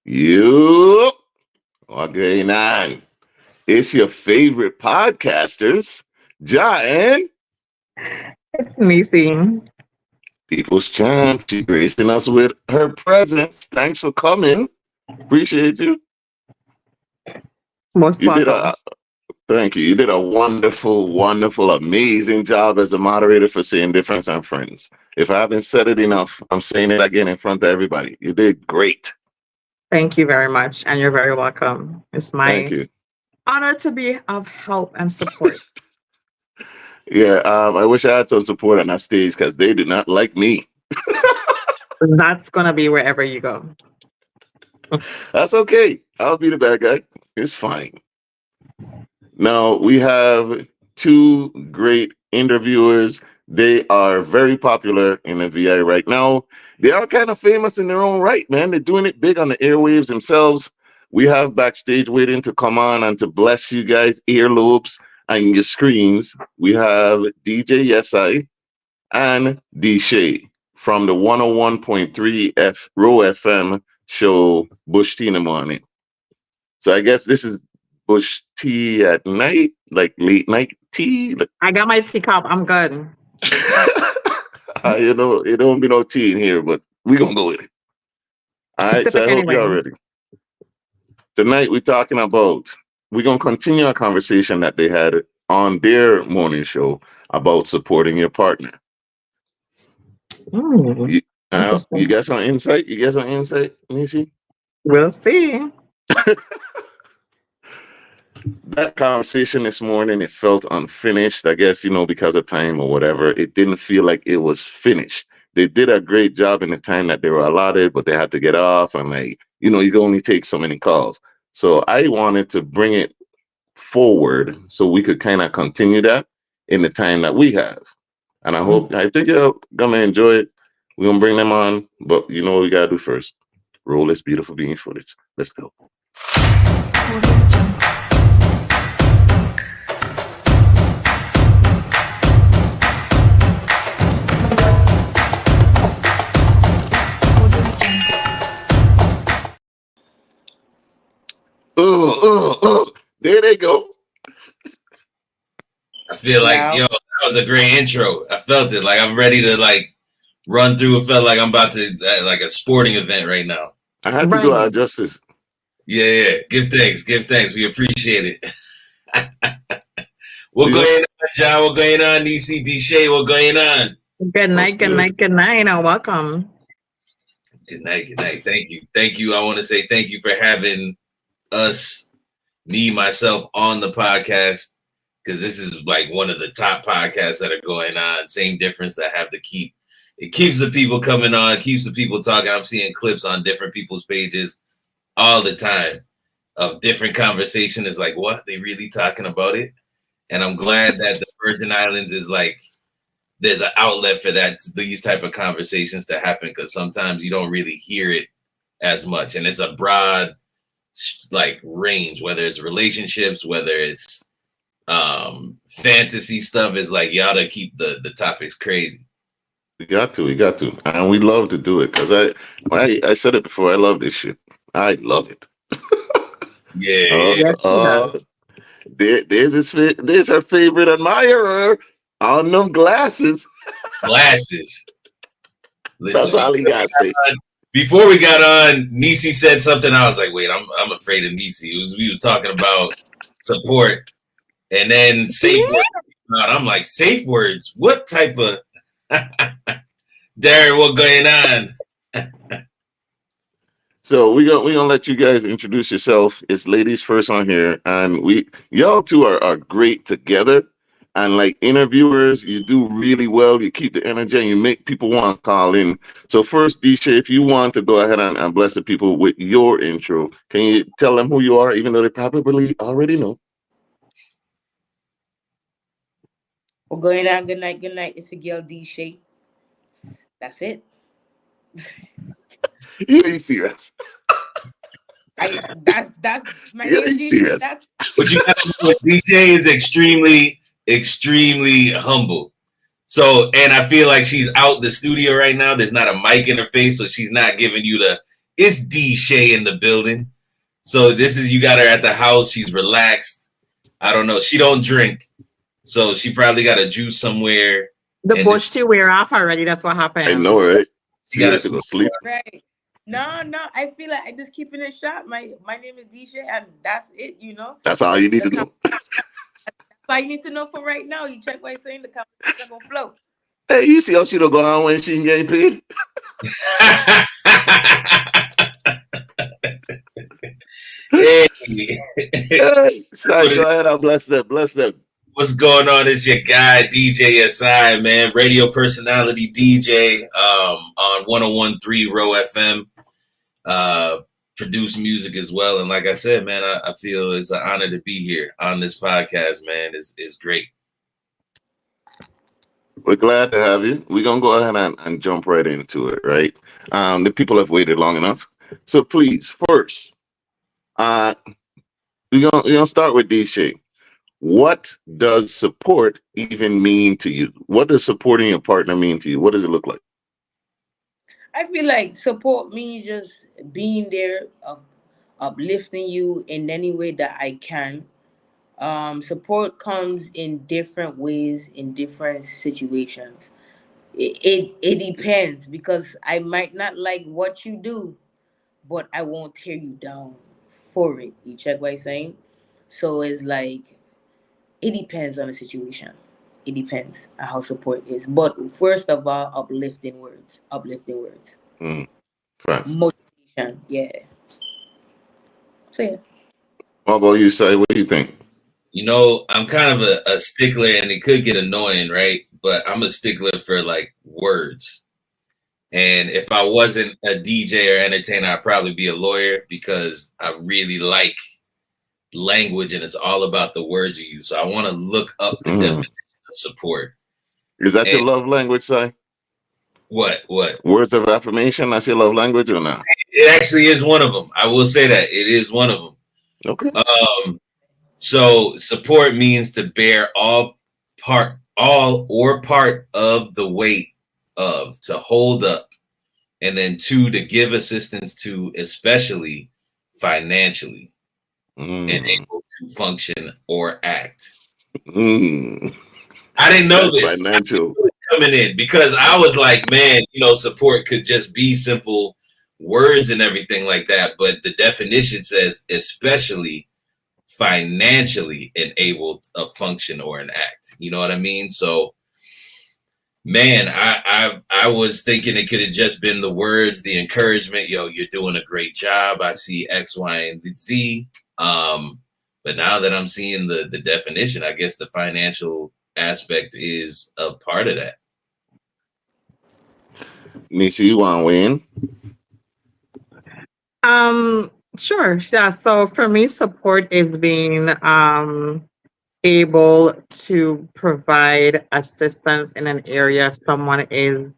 You are going on. It's your favorite podcasters, Ja and It's Nisi. People's Champ. She gracing us with her presence. Thanks for coming. Appreciate you. Most You did a welcome. thank you. You did a wonderful, wonderful, amazing job as a moderator for saying difference and friends. If I haven't said it enough, I'm saying it again in front of everybody. You did great. Thank you very much, and you're very welcome. It's Thank my you. honor to be of help and support. Yeah, I wish I had some support on that stage because they do not like me. That's gonna be wherever you go. That's okay. I'll be the bad guy. It's fine. Now we have two great interviewers. They are very popular in the VI right now. They are kind of famous in their own right, man. They're doing it big on the airwaves themselves. We have backstage waiting to come on and to bless you guys' earlobes and your screens. We have DJ Yessai and D Shay from the 101.3 Row FM show Bush Tea in the morning. So I guess this is Bush tea at night, like late night tea. Like, I got my teacup. I'm good. it don't be no tea in here, but we gonna go with it. All right, Sip so it I hope anyway. y'all ready. Tonight we're talking about. We're gonna continue our conversation that they had on their morning show about supporting your partner. Mm, You, you interesting. got some insight? You got some insight, Nisi? We'll see. That conversation this morning, it felt unfinished. I guess, because of time or whatever, it didn't feel like it was finished. They did a great job in the time that they were allotted, but they had to get off. And, you can only take so many calls. So I wanted to bring it forward so we could kind of continue that in the time that we have. And I think you're going to enjoy it. We're going to bring them on. But you know what we got to do first? Roll this beautiful bean footage. Let's go. There they go. I feel like, Yeah. that was a great intro. I felt it. Like I'm ready to run through. It felt like I'm about to like a sporting event right now. I had to do our Right. justice. Yeah. Give thanks. Give thanks. We appreciate it. What's going on, John? What's going on, Nisi D. Shay? What's going on? Good night. Good night. Good night. And welcome. Good night. Good night. Thank you. Thank you. I want to say thank you for having us, me, myself on the podcast. Because this is like one of the top podcasts that are going on. Same difference that have to keep. It keeps the people coming on, keeps the people talking. I'm seeing clips on different people's pages all the time of different conversation. Is like, what? They really talking about it? And I'm glad that the Virgin Islands is like, there's an outlet for that, these type of conversations to happen. Because sometimes you don't really hear it as much. And it's a broad like range, whether it's relationships, whether it's fantasy stuff, is like, you ought to keep the topics crazy. We got to, and we love to do it because I said it before. I love this shit. I love it. Yeah. There's her favorite admirer on them glasses. Glasses. Listen, That's all he got to say. Before we got on, Nisi said something. I was like, wait, I'm afraid of Nisi. We was talking about support, and then safe words. I'm like, safe words? What type of Darren, what going on? So we gonna let you guys introduce yourself. It's ladies first on here, and y'all two are great together. And like interviewers, you do really well. You keep the energy and you make people want to call in. So first, Disha, if you want to go ahead and bless the people with your intro, can you tell them who you are, even though they probably already know? We're going on. Good night. Good night. It's a girl D Shay. That's it. You ain't serious. That's my You name. ain't DJ. serious. What you got to do with DJ is extremely humble. So, and I feel like she's out the studio right now. There's not a mic in her face, so she's not giving you the It's D Shay in the building. So this is, you got her at the house. She's relaxed. I don't know. She don't drink, so she probably got a juice somewhere. The And bush tea wear off already. That's what I happened. know, right? she She got a ready to go sleep. Right. No, no. I feel like I just keeping it short. My name is DJ, and that's it. That's all you need The to know. that's all you need to know for right now. You check what I'm saying. The conversation gonna flow. Hey, you see how she don't go on when she ain't getting paid? Hey. Hey, sorry, go ahead. I'll bless them. Bless them. What's going on? It's your guy, DJ Yessai, man. Radio personality DJ on 1013 Row FM. Produce music as well. And like I said, man, I feel it's an honor to be here on this podcast, man. It's great. We're glad to have you. We're gonna go ahead and jump right into it, right? The people have waited long enough. So please, first, uh, we're gonna start with DJ. What does support even mean to you? What does supporting your partner mean to you? What does it look like? I feel like support means just being there, uplifting you in any way that I can. Support comes in different ways in different situations. It depends because I might not like what you do, but I won't tear you down for it. You check what I'm saying? So it's like it depends on the situation. It depends on how support is. But first of all, uplifting words. Uplifting words. Mm, facts. Motivation. Yeah. So yeah. What about you, Say? What do you think? I'm kind of a stickler, and it could get annoying, right? But I'm a stickler for like words. And if I wasn't a DJ or entertainer, I'd probably be a lawyer because I really like language and it's all about the words you use. So I want to look up the Mm. definition of support. Is that your And love language, Say? what? Words of affirmation? That's your love language or not? It actually is one of them. I will say that it is one of them. Okay. So support means to bear all or part of the weight of, to hold up, and then two, to give assistance to, especially financially, and Mm. able to function or act. Mm. I didn't know That's this financial. coming in because I was like, man, support could just be simple words and everything like that. But the definition says, especially financially enabled a function or an act. You know what I mean? So, man, I was thinking it could have just been the words, the encouragement. Yo, you're doing a great job. I see X, Y, and Z. But now that I'm seeing the definition, I guess the financial aspect is a part of that. Nisi, you want to weigh in? Sure. Yeah. So for me, support is being able to provide assistance in an area someone is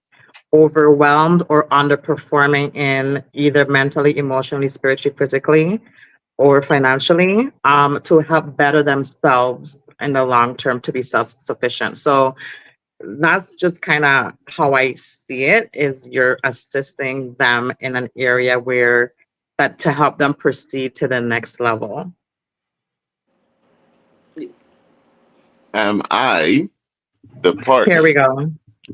overwhelmed or underperforming in either mentally, emotionally, spiritually, physically, or financially, to help better themselves in the long term to be self-sufficient. So that's just kind of how I see it, is you're assisting them in an area where that to help them proceed to the next level. Am I the Here we partner? go.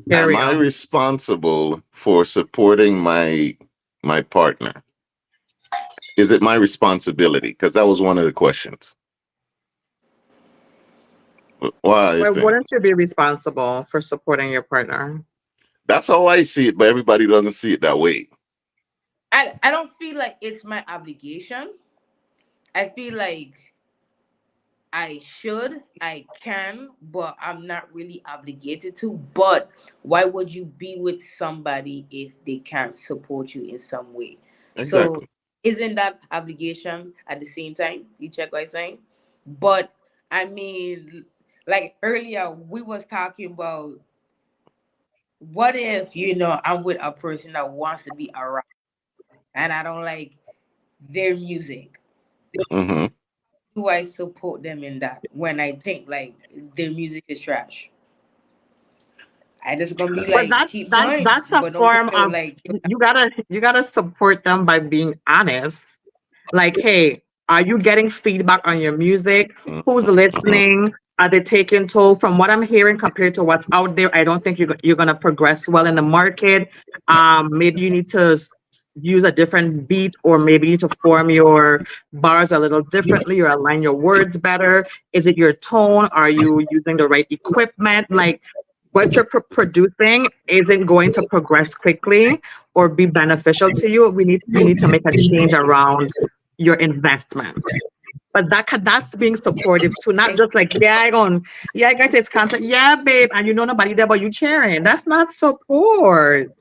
Here Am we I go. responsible for supporting my partner? Is it my responsibility? Because that was one of the questions. Why I Well, think wouldn't you be responsible for supporting your partner? that's how I see it, but everybody doesn't see it that way. I don't feel like it's my obligation. I feel like I should, I can, but I'm not really obligated to. But why would you be with somebody if they can't support you in some way? So Exactly. isn't that obligation at the same time? You check what I'm saying? But I mean, like earlier we was talking about what if, I'm with a person that wants to be around and I don't like their music. Hmm. Do I support them in that when I think like their music is trash? I just gonna be But like, keep going, that's a but don't put form no of, like. you gotta support them by being honest. Like, hey, are you getting feedback on your music? Who's Mhm. listening? Are they taking toll? From what I'm hearing compared to what's out there, I don't think you're gonna progress well in the market. Maybe you need to use a different beat, or maybe you need to form your bars a little differently, or align your words better. Is it your tone? Are you using the right equipment? Like, what you're producing isn't going to progress quickly or be beneficial to you. You need to make a change around your investment. But that's being supportive too, not just like, yeah, I got it's content, yeah, babe, and you know nobody there but you cheering. That's not support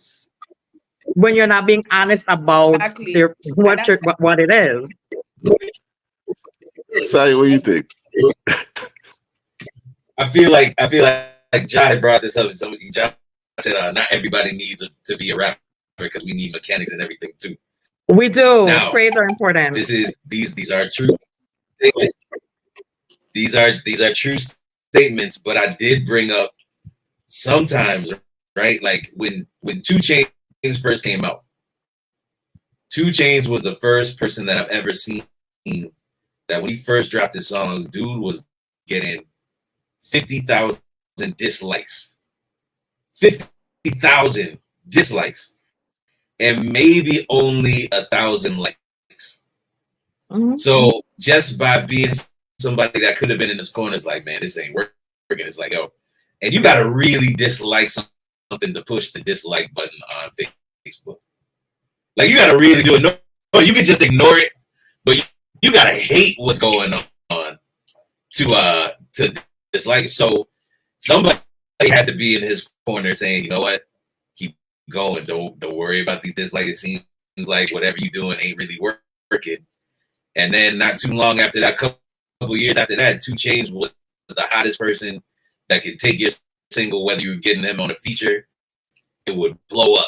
when you're not being honest about Exactly, and that's what it is. Sai, what do you ex- think? I feel like Jai had brought this up. Jai said not everybody needs to be a rapper because we need mechanics and everything too. We do. Now, Trades are important. these are true statements. These are true statements. But I did bring up sometimes, right? Like when 2 Chainz first came out, 2 Chainz was the first person that I've ever seen that when he first dropped his songs, dude was getting 50,000 dislikes. 50,000 dislikes. And maybe only 1,000 likes. Mhm. So just by being somebody that could have been in this corner, it's like, man, this ain't working. It's like, yo, and you gotta really dislike something to push the dislike button on Facebook. Like you gotta really do it. No, you can just ignore it, but you gotta hate what's going on to dislike. So somebody had to be in his corner saying, you know what, keep going. Don't worry about these dislikes. It seems like whatever you're doing ain't really working. And then not too long after that, couple years after that, 2 Chainz was the hottest person that could take your single, whether you were getting him on a feature, it would blow up.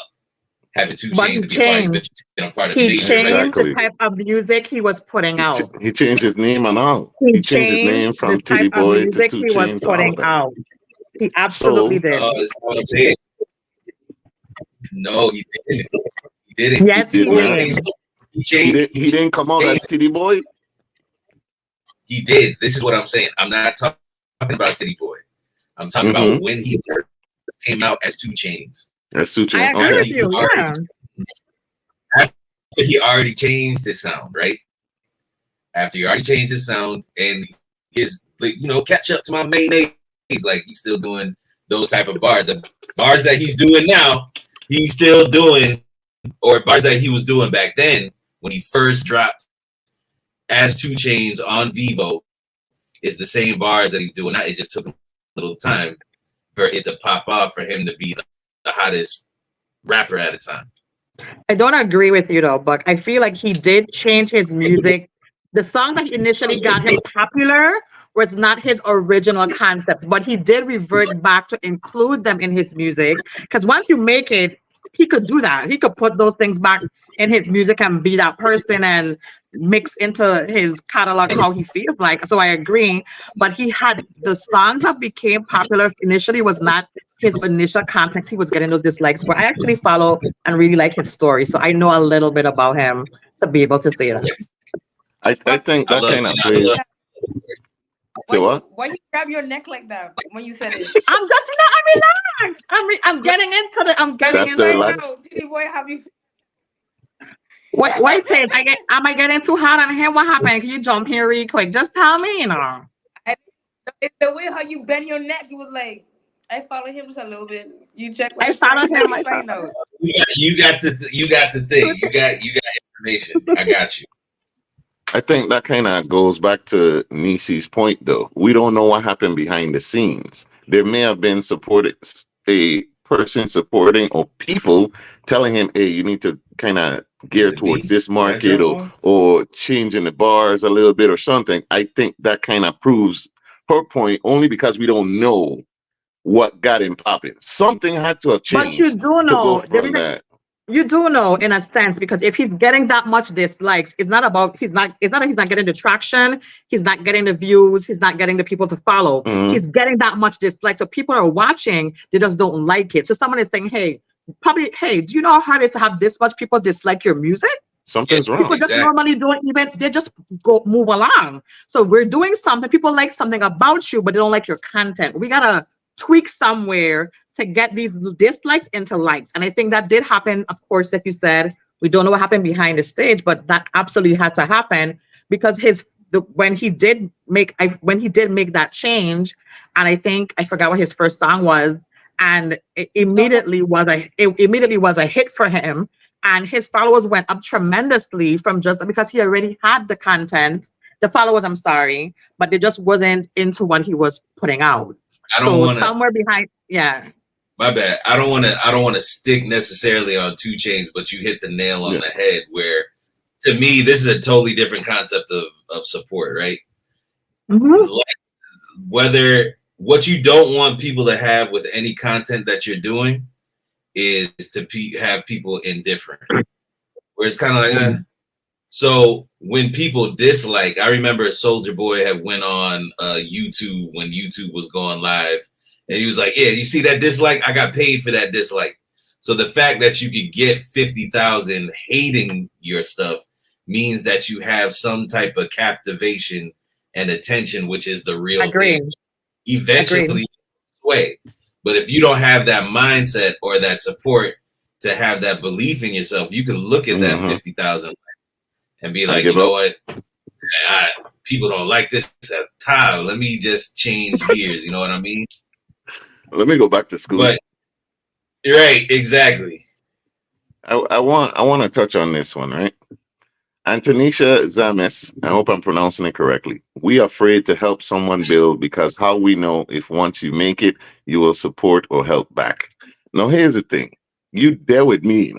Having 2 But he Chainz to be a part, he's changed. been a part of He major changed records. the Exactly. type of music he was putting out. He changed his name and all. He He changed his name changed the from type Titty of Boy to music Two he was Chains, all of putting that. out. He absolutely So did. That's what I'm saying. No, he didn't. He didn't. he Yes, did he He not. did. changed. He He changed. didn't. He didn't come out as Titty Boy. He did. This is what I'm saying. I'm not talking about Titty Boy. I'm talking about when he first came out as 2 Chainz. That's Two I Chains. agree After with Okay. he you. already, Yeah. after he already changed his sound, right? After he already changed his sound and his, like, catch up to my mayonnaise. Like he's still doing those type of bars. The bars that he's doing now, he's still doing, or bars that he was doing back then when he first dropped as 2 Chainz on Vivo is the same bars that he's doing now. It just took a little time for it to pop off for him to be the hottest rapper at the time. I don't agree with you though, but I feel like he did change his music. The song that initially got him popular was not his original concepts, but he did revert back to include them in his music. Because once you make it, he could do that. He could put those things back in his music and be that person and mix into his catalog how he feels like. So I agree. But he had the songs that became popular initially was not his initial context. He was getting those dislikes. But I actually follow and really like his story. So I know a little bit about him to be able to say that. I think I that love kind of it. plays. Say what? Why you grab your neck like that when you said it? I'm just, I'm relaxed. I'm getting into the, I'm getting That's the into Right it. relax. now, Titty Boy, have you? Wait, Tate, am I getting too hot on him? What happened? Can you jump here real quick? Just tell me, It's the way how you bend your neck. You was like, I follow him just a little bit. You check I my follow friend. him. You I find follow out. You got the thing. You got information. I got you. I think that kind of goes back to Nisi's point, though. We don't know what happened behind the scenes. There may have been a person supporting or people telling him, "Hey, you need to kind of gear Is it towards me? this Did I market, drop off? or changing the bars a little bit or something." I think that kind of proves her point, only because we don't know what got him popping. Something had to have But you changed do to go know from that. You do know in a sense because if he's getting that much dislikes, it's not about it's not that he's not getting the traction, he's not getting the views, he's not getting the people to follow. Mm-hmm. He's getting that much dislike. So people are watching, they just don't like it. So someone is saying, hey, probably, hey, do you know how hard it is to have this much people dislike your music? Yeah, Something's People wrong. just exactly. normally don't even, they just go move along. So we're doing something, people like something about you, but they don't like your content. We gotta tweak somewhere to get these dislikes into likes. And I think that did happen, of course, like you said, we don't know what happened behind the stage, but that absolutely had to happen because when he did make that change, and I think I forgot what his first song was, and No more. it immediately was a hit for him, and his followers went up tremendously from just because he already had the content, the followers, I'm sorry, but they just wasn't into what he was putting out. I don't So want to. somewhere behind, yeah, My bad. I don't want to. I don't want to stick necessarily on 2 Chainz, but you hit the nail on Yeah. the head. Where to me, this is a totally different concept of support, right? hmm Like whether what you don't want people to have with any content that you're doing is to have people indifferent, where it's kind of like, So when people dislike, I remember Soldier Boy had went on YouTube when YouTube was going live, and he was like, "Yeah, you see that dislike? I got paid for that dislike." So the fact that you could get 50,000 hating your stuff means that you have some type of captivation and attention, which is the real thing. agreed, agreed. Eventually, sway. But if you don't have that mindset or that support to have that belief in yourself, you can look at that Mm-hmm. 50,000 and be And like, you give know up. what? People don't like this at the time. Let me just change gears. You know what I mean? Let me go back to school. But right, exactly. I want to touch on this one, right? Antonisha Zames, I hope I'm pronouncing it correctly. We are afraid to help someone build because how we know if once you make it, you will support or help back. Now, here's the thing. You there with me,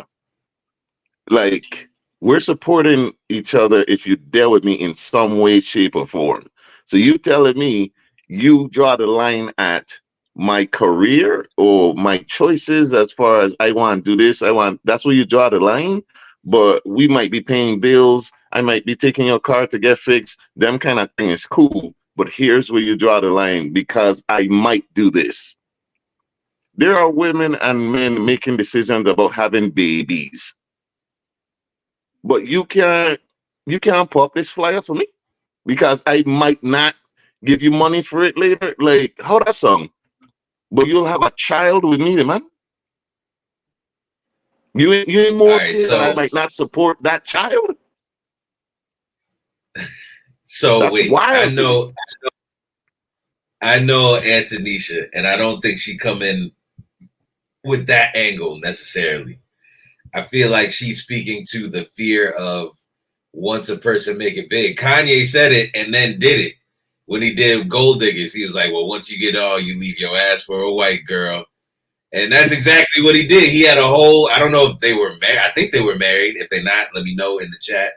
like we're supporting each other if you there with me in some way, shape, or form. So you telling me you draw the line at my career or my choices as far as I want to do this, I want that's where you draw the line. But we might be paying bills. I might be taking your car to get fixed. Them kind of thing is cool. But here's where you draw the line because I might do this. There are women and men making decisions about having babies, but you can't pop this flyer for me because I might not give you money for it later. Like how that song? But you'll have a child with me, man. You ain't All more right. scared that I might not support that child. So That's wait, wild to me. I know Antonisha, and I don't think she come in with that angle necessarily. I feel like she's speaking to the fear of once a person make it big. Kanye said it and then did it when he did Gold Diggers. He was like, "Well, once you get all, you leave your ass for a white girl." And that's exactly what he did. He had a whole, I don't know if they were married. I think they were married. If they're not, let me know in the chat.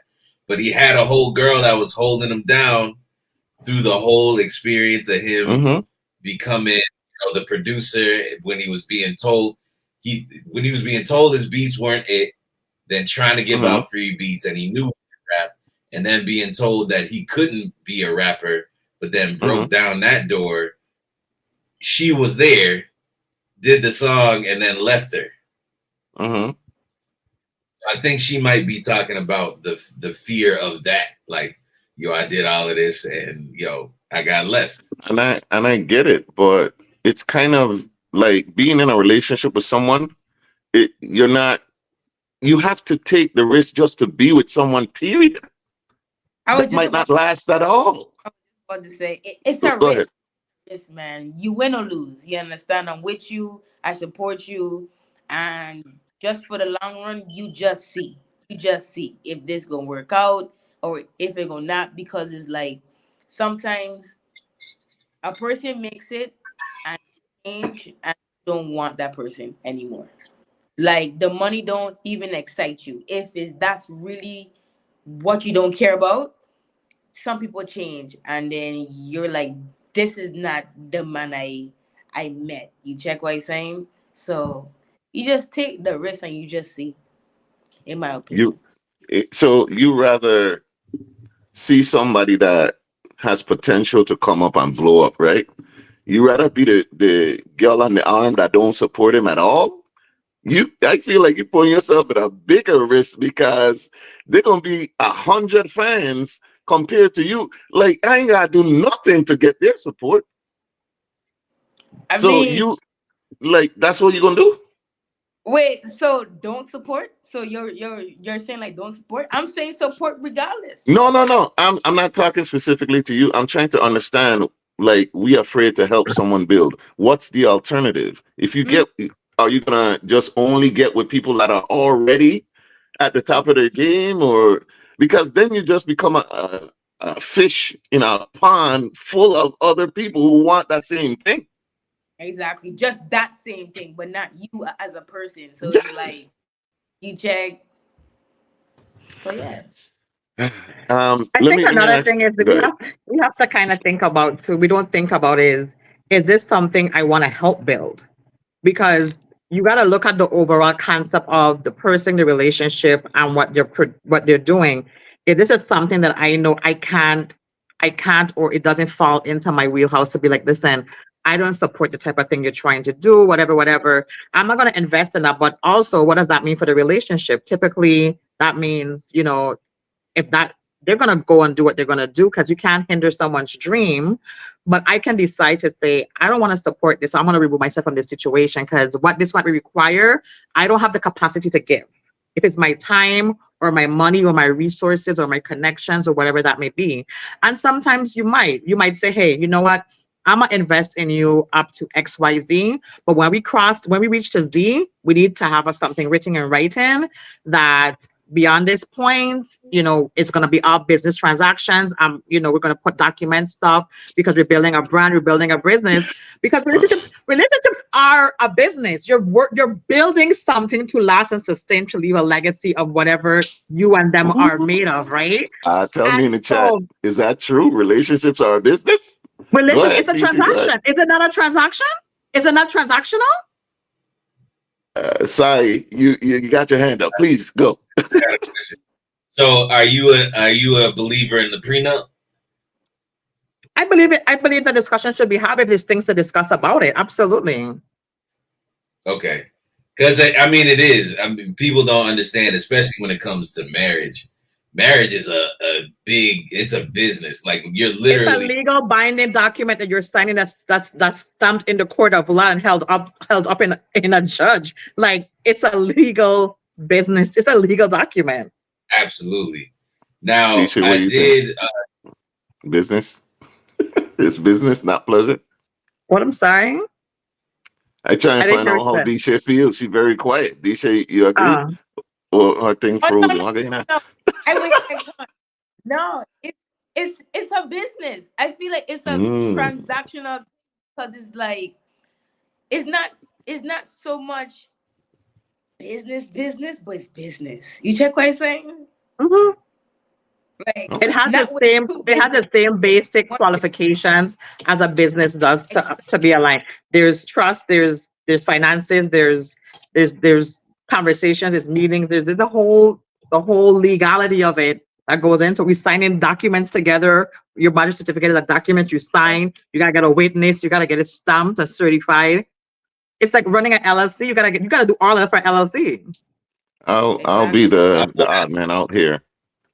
But he had a whole girl that was holding him down through the whole experience of him Mm-hmm. becoming, the producer when he was being told when he was being told his beats weren't it, then trying to give Mm-hmm. out free beats and he knew he could rap, and then being told that he couldn't be a rapper, but then Mm-hmm. broke down that door. She was there, did the song, and then left her. Mm-hmm. I think she might be talking about the fear of that. Like, yo, I did all of this and I got left. And I get it, but it's kind of like being in a relationship with someone. You're not. You have to take the risk just to be with someone. Period. I was That just might not last at all. about to say it's Go a go ahead. risk. Risk, man. You win or lose. You understand? I'm with you. I support you, and just for the long run, you just see. You just see if this gonna work out or if it gonna not. Because it's like sometimes a person makes it and change and don't want that person anymore. Like the money don't even excite you. If it's that's really what you don't care about, some people change and then you're like, this is not the man I met. You check what I'm saying? So you just take the risk and you just see. in my opinion. You so you rather see somebody that has potential to come up and blow up, right? You rather be the girl on the arm that don't support him at all. I feel like you're putting yourself at a bigger risk because they're gonna be 100 fans compared to you. Like I ain't gotta do nothing to get their support. I So mean, you like that's what you're gonna do? wait, so don't support? So you're saying like don't support? I'm saying support regardless. No, no, no. I'm not talking specifically to you. I'm trying to understand. Like we afraid to help someone build. What's the alternative? If you Mm, get, are you gonna just only get with people that are already at the top of their game, or because then you just become a fish in a pond full of other people who want that same thing. exactly. Just that same thing, but not you as a person. So Yeah. it's like you check. So yeah. I Let think me another ask. thing is that Go ahead. we have to kind of think about too. We don't think about is this something I want to help build? Because you got to look at the overall concept of the person, the relationship, and what they're doing. If this is something that I know I can't, or it doesn't fall into my wheelhouse to be like, listen, I don't support the type of thing you're trying to do, whatever, whatever. I'm not going to invest in that. But also, what does that mean for the relationship? Typically, that means, if that they're going to go and do what they're going to do because you can't hinder someone's dream, but I can decide to say I don't want to support this. I'm going to remove myself from this situation because what this might require, I don't have the capacity to give, if it's my time or my money or my resources or my connections or whatever that may be. And sometimes you might say, hey, you know what, I'm gonna invest in you up to XYZ, but when we reach to Z, we need to have something written in writing that beyond this point, it's going to be our business transactions. We're going to put document stuff because we're building a brand, we're building a business. Because relationships are a business. You're building something to last and sustain, to leave a legacy of whatever you and them are made of, right? Tell me in And the chat. so, Is that true? Relationships are a business. Go relationship, ahead, it's a DC. Go ahead. transaction. Is it not a transaction? Is it not transactional? Sai, you got your hand up. Please go. I got a question. So are you a believer in the prenup? I believe it. I believe the discussion should be had if there's things to discuss about it. Absolutely. Okay. Because I mean it is. I mean people don't understand, especially when it comes to marriage. Marriage is it's a business. Like you're It's a literally legal binding document that you're signing that's stamped in the court of law and held up in a judge. Like it's a legal business. It's a legal document. absolutely. Now DC, what I do you think? did Business? It's business, not pleasure. What, I'm sorry? I try and I didn't find hear out what you how said. DC feels. She's very quiet. DC, you agree? Uh, Or her thing Oh no, frozen? no, Okay, now. no. Wait, come on. No, it's a business. I feel like it's a Mm. transactional because it's like it's not it's not so much business, but it's business. You check what I'm saying? mhm. Like Okay. not with two It has business. the same basic One business. qualifications as a business does to Exactly. be aligned. There's trust, there's finances, there's conversations, there's meetings, there's the whole legality of it that goes into we signing documents together. Your marriage certificate is a document you sign. You gotta get a witness, you gotta get it stamped and certified. It's like running an LLC. You gotta do all of that for LLC. I'll be Exactly. the odd man out here.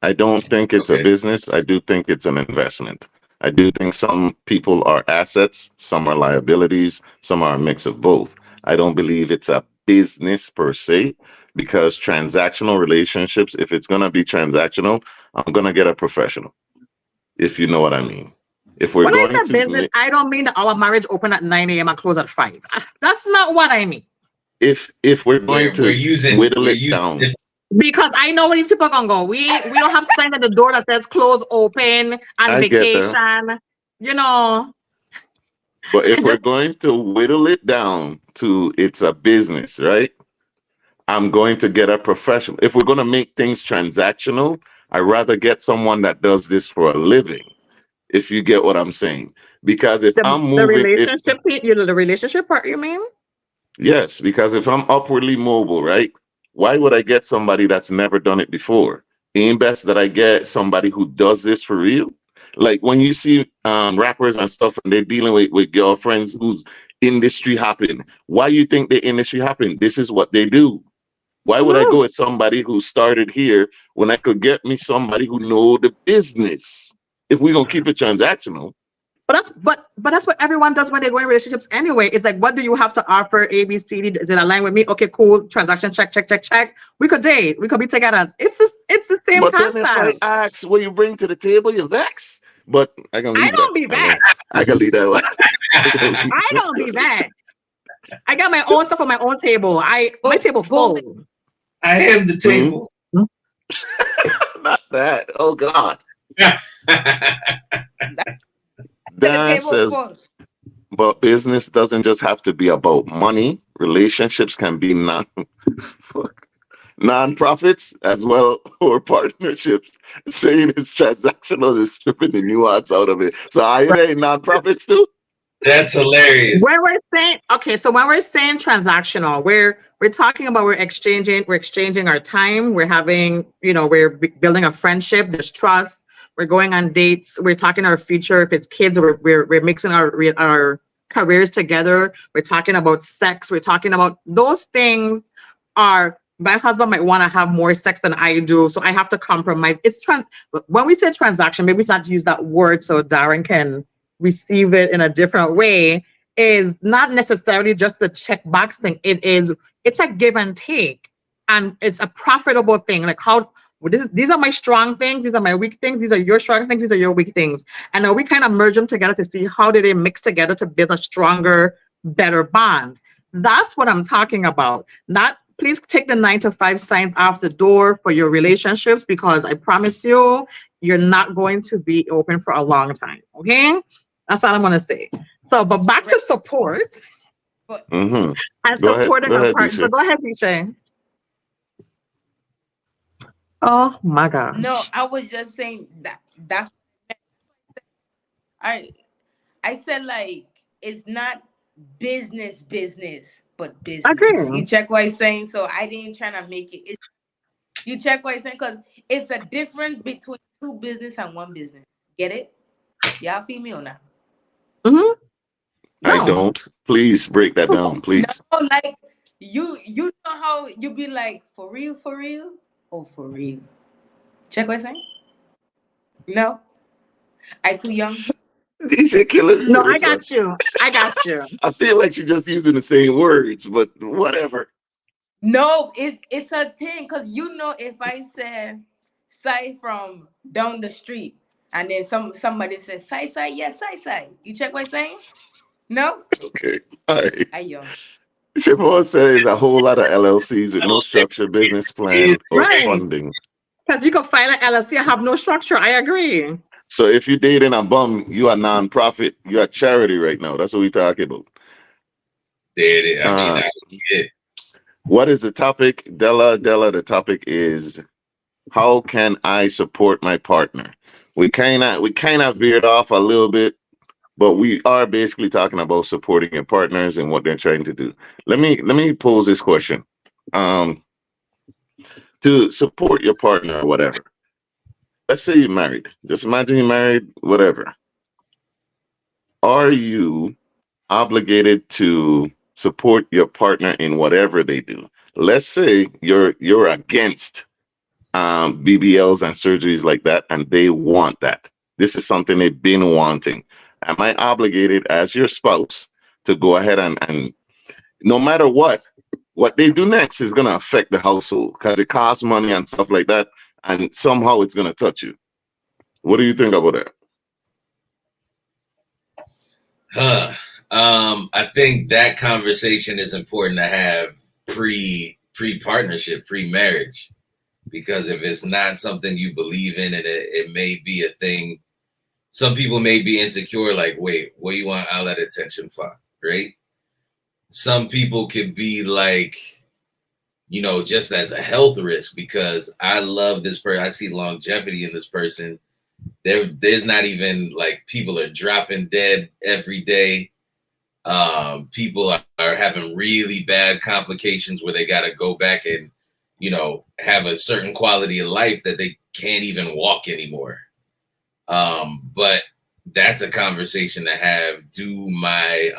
I don't think it's a okay. business. I do think it's an investment. I do think some people are assets, some are liabilities, some are a mix of both. I don't believe it's a business per se because transactional relationships, if it's going to be transactional, I'm going to get a professional, if you know what I mean. If we're When I going say to, business, I don't mean that our marriage open at 9 a.m. and close at 5. That's not what I mean. if we're going We're to using whittle we're it using down, different Because I know where these people gonna go. We don't have sign at the door that says close, open, and I get that. vacation. You know, But I if we're just going to whittle it down to it's a business, right? I'm going to get a professional. If we're going to make things transactional, I'd rather get someone that does this for a living, if you get what I'm saying. Because if the I'm the moving, if relationship, the relationship part. You mean? yes, because if I'm upwardly mobile, right? Why would I get somebody that's never done it before? Ain't best that I get somebody who does this for real? Like when you see rappers and stuff and they're dealing with girlfriends whose industry happen. Why you think the industry happen? This is what they do. Why would I Mhm. go with somebody who started here when I could get me somebody who know the business? If we're gonna keep it transactional. But that's what everyone does when they go in relationships anyway. It's like, what do you have to offer? A, B, C, D. Does it align with me? Okay, cool. Transaction check, check, check, check. We could date. We could be together. It's the same But then if I concept. ask what you bring to the table, you vex. But I can I leave that don't be alone. vexed. I can leave that one. I can leave I that. don't be vexed. I got my own stuff on my own table. My table Both full. I am the Mhm. table. Not that. Oh God. to the Dan table says, full. but business doesn't just have to be about money. Relationships can be fuck, non-profits as well or partnerships. Saying it's transactional is stripping the nuance out of it. So are you Right. there non-profits too? That's hilarious. When we're saying okay, so when we're saying transactional, we're talking about we're exchanging our time. We're having building a friendship. There's trust. We're going on dates. We're talking our future. If it's kids, we're mixing our careers together. We're talking about sex. We're talking about those things. Are my husband might want to have more sex than I do, so I have to compromise. When we say transaction, maybe it's not to use that word so Darren can receive it in a different way, is not necessarily just the checkbox thing. It's a give and take, and it's a profitable thing. Like these are my strong things, these are my weak things, these are your strong things, these are your weak things, and then we kind of merge them together to see how do they mix together to build a stronger, better bond. That's what I'm talking about. Not please take the 9 to 5 signs off the door for your relationships, because I promise you, you're not going to be open for a long time. Okay, that's all I'm gonna say. So, but back Right. to support But Mm-hmm. and Go ahead. supporting Go our ahead, partner. So Disha. go ahead, Vishay. Oh my no, gosh. I was just saying that's I I said like it's not business, but business. Agree. You check what I'm saying? So I didn't try to make it. You check what I'm saying? Because it's a difference between two business and one business. Get it? Y'all feel me or not? Hmm. I No. don't. Please break that down, No, please. like you know how you be like for real, or for real. Check what I'm saying? No, I too young. Disha killing me No, with I this one. got you. I got you. I feel like she's just using the same words, but whatever. No, it's a thing because if I said Sai from down the street and then somebody says Sai, yes, Sai. You check what I'm saying? No, Okay. All right. I young. Siobhan says a whole lot of LLCs with no structure, business plan, or Right. funding. Because you could file an LLC and have no structure. I agree. So if you're dating a bum, you are non-profit. You are charity right now. That's what we're talking about. There it is. I mean, Uh, yeah. what is the topic, Della? Della, the topic is how can I support my partner? We kind of veered off a little bit, but we are basically talking about supporting your partners and what they're trying to do. Let me pose this question. Um, to support your partner or whatever. Let's say you're married. Just imagine you're married, whatever. Are you obligated to support your partner in whatever they do? Let's say you're against BBLs and surgeries like that, and they want that. This is something they've been wanting. Am I obligated as your spouse to go ahead and no matter what they do next is going to affect the household because it costs money and stuff like that, and somehow it's going to touch you. What do you think about that? Huh. I think that conversation is important to have pre partnership, pre marriage, because if it's not something you believe in, and it may be a thing, some people may be insecure. Like, wait, what do you want all that attention for? Right? Some people could be like, just as a health risk because I love this person. I see longevity in this person. There's not even like people are dropping dead every day. People are having really bad complications where they got to go back and have a certain quality of life that they can't even walk anymore. But that's a conversation to have. Do my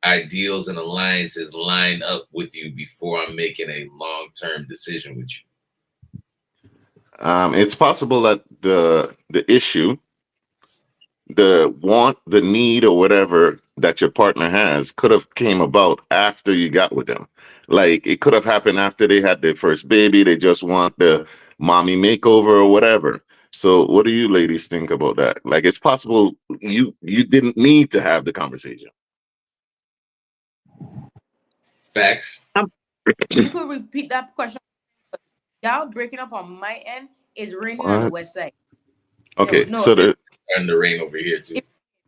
ideals and alliances line up with you before I'm making a long-term decision with you? It's possible that the issue, the want, the need, or whatever that your partner has could have came about after you got with them. Like it could have happened after they had their first baby. They just want the mommy makeover or whatever. So what do you ladies think about that? Like it's possible you didn't need to have the conversation. Facts. You could repeat that question. Y'all breaking up on my end. Is raining on the What? west side. Okay, No, so it, Starting to rain over here too.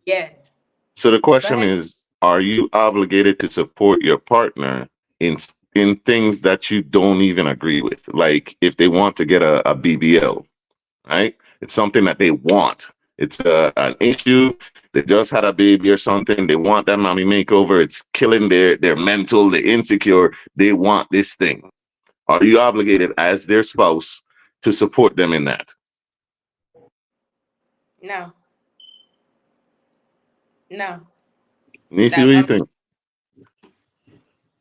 yeah. the Go question ahead. is, are you obligated to support your partner in in things that you don't even agree with? Like if they want to get a BBL, right? It's something that they want. It's an issue. They just had a baby or something. They want that mommy makeover. It's killing their mental, the insecure. They want this thing. Are you obligated as their spouse to support them in that? No, no. Nisi, what That do you I'm think?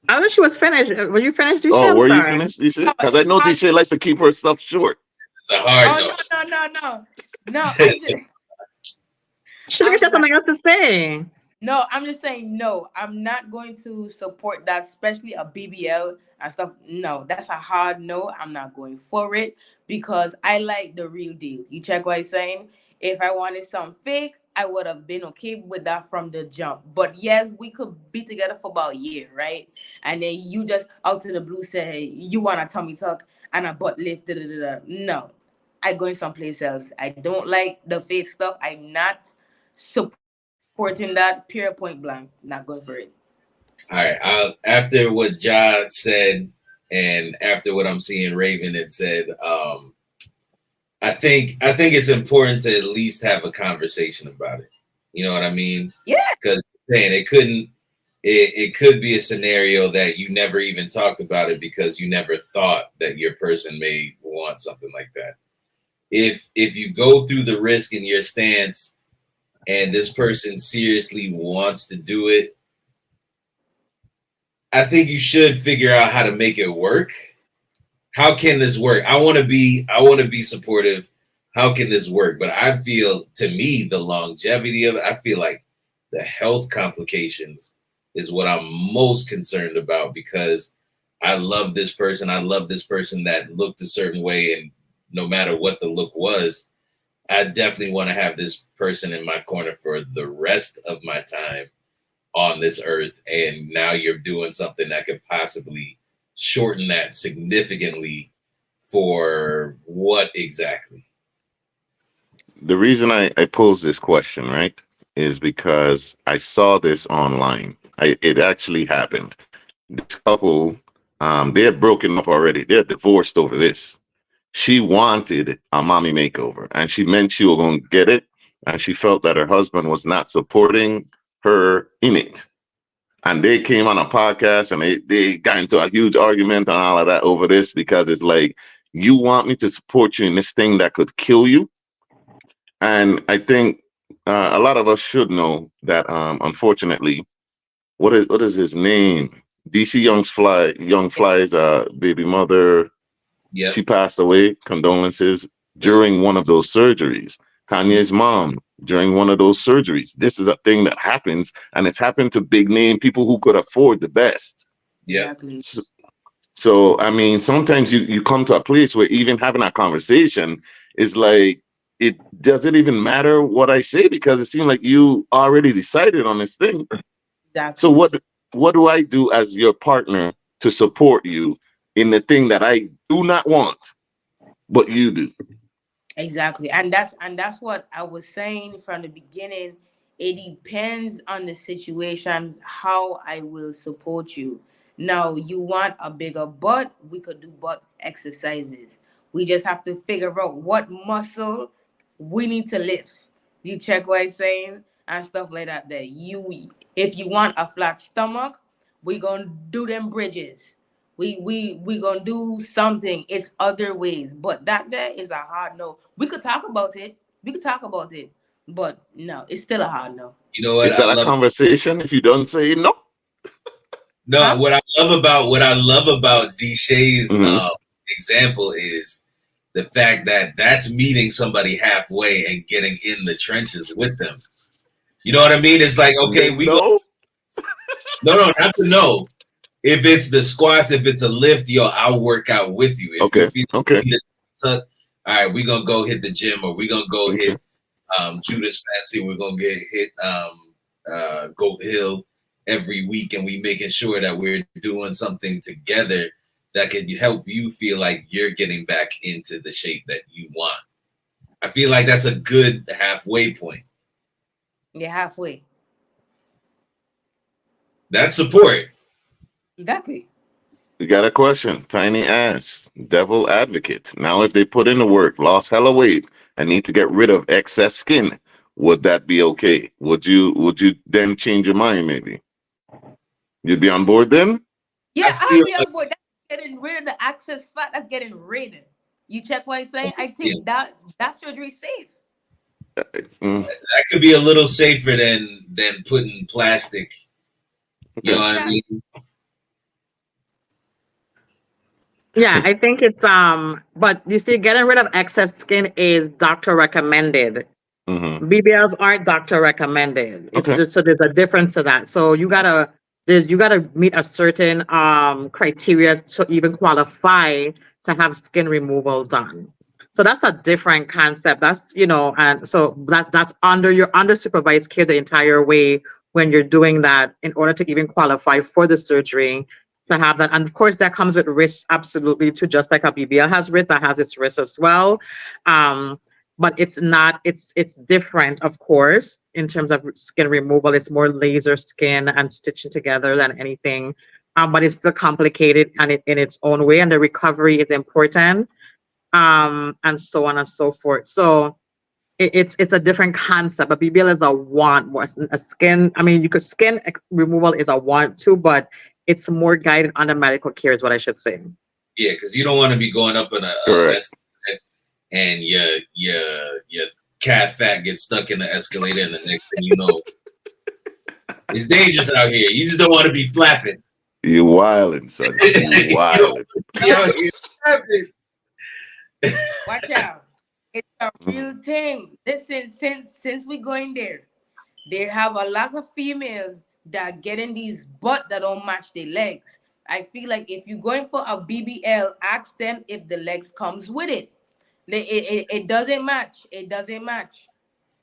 I wish she was finished. Were you finished, Disha? Oh, I'm were you sorry. finished, Disha? no, Because it's I know hard. Disha likes to keep her stuff short. It's a hard Oh no. no. No, I It's just She I'm has not. something else to say. No, I'm just saying no. I'm not going to support that, especially a BBL and stuff. No, that's a hard no. I'm not going for it because I like the real deal. You check what I'm saying? If I wanted some fake, I would have been okay with that from the jump. But yes, we could be together for about a year, right? And then you just out of the blue say, hey, you want a tummy tuck and a butt lift. Da, da, da, da. No, I going someplace else. I don't like the fake stuff. I'm not supporting that. Period. Point blank. Not going for it. all right. After what Ja said, and after what I'm seeing Raven had said, I think it's important to at least have a conversation about it. You know what I mean? Yeah, Because saying it could be a scenario that you never even talked about it because you never thought that your person may want something like that. If you go through the risk in your stance and this person seriously wants to do it, I think you should figure out how to make it work. How can this work? I want to be supportive. How can this work? But I feel, to me, the longevity of it, I feel like the health complications is what I'm most concerned about because I love this person. I love this person that looked a certain way, and no matter what the look was, I definitely want to have this person in my corner for the rest of my time on this earth. And now you're doing something that could possibly shorten that significantly. For what exactly? The reason I pose this question, right, is because I saw this online. It actually happened. This couple, they had broken up already. They're divorced over this. She wanted a mommy makeover, and she meant she was going to get it, and she felt that her husband was not supporting her in it. And they came on a podcast and they got into a huge argument and all of that over this because it's like, you want me to support you in this thing that could kill you? And I think a lot of us should know that, unfortunately, what is his name? DC Young Fly's baby mother, Yep. she passed away. Condolences Rest in- during one of those surgeries. Kanye's mom during one of those surgeries. This is a thing that happens, and it's happened to big name people who could afford the best. Yep. exactly. So I mean, sometimes you come to a place where even having a conversation is like, it doesn't even matter what I say because it seems like you already decided on this thing. So Exactly. what do I do as your partner to support you in the thing that I do not want, but you do? Exactly. And that's what I was saying from the beginning. It depends on the situation how I will support you. Now, you want a bigger butt, we could do butt exercises. We just have to figure out what muscle we need to lift. You check what I'm saying? And stuff like that. That you if you want a flat stomach, we gonna do them bridges. We gonna do something. It's other ways, but that there is a hard no. We could talk about it. We could talk about it, but no, it's still a hard no. You know what Is I that a love? conversation if you don't say no? No, Huh? what I love about Deshay's Hmm. example is the fact that that's meeting somebody halfway and getting in the trenches with them. You know what I mean? It's like, okay, The we go. no? No, no, not the no. If it's the squats, if it's a lift, yo, I'll work out with you. If you Okay. feel Okay. you need a tuck, all right, we gonna go hit the gym, or we gonna go Okay. hit Judas Fancy. We're gonna get hit Goat Hill every week, and we making sure that we're doing something together that could help you feel like you're getting back into the shape that you want. I feel like that's a good halfway point. You're halfway. That's support. Exactly. We got a question. Tiny ass, devil advocate. Now, if they put in the work, lost hella weight, and need to get rid of excess skin, would that be okay? Would you then change your mind? Maybe you'd be on board then. I Yeah, I'll feel be like on board. That's getting rid of the access fat. That's getting rid. You check what I'm saying? I yeah, think that surgery is safe. Mm, that could be a little safer than putting plastic. You know okay. what I Yeah. mean? Yeah, I think it's but you see, getting rid of excess skin is doctor recommended. Hmm. BBLs aren't doctor recommended. It's Okay. just so there's a difference to that. So you gotta meet a certain criteria to even qualify to have skin removal done. So that's a different concept. That's and so that's under supervised care the entire way when you're doing that in order to even qualify for the surgery to have that. And of course that comes with risk absolutely too, just like a BBL has risk, that has its risk as well. Um, but it's not it's different, of course, in terms of skin removal. It's more laser skin and stitching together than anything, but it's still complicated and in its own way, and the recovery is important, and so on and so forth. So it's a different concept. A BBL is a want, more a skin. I mean, you could removal is a want too, but it's more guided under medical care, is what I should say. Yeah, because you don't want to be going up in a Correct. escalator and your cat fat gets stuck in the escalator, and the next thing you know, it's dangerous out here. You just don't want to be flapping. You wildin', son. You You don't wildin'. want to be out here flapping. Watch out. It's a Mm. real thing. Listen, since we going there, they have a lot of females that get in these butt that don't match their legs. I feel like if you're going for a BBL, ask them if the legs comes with it. It doesn't match. It doesn't match.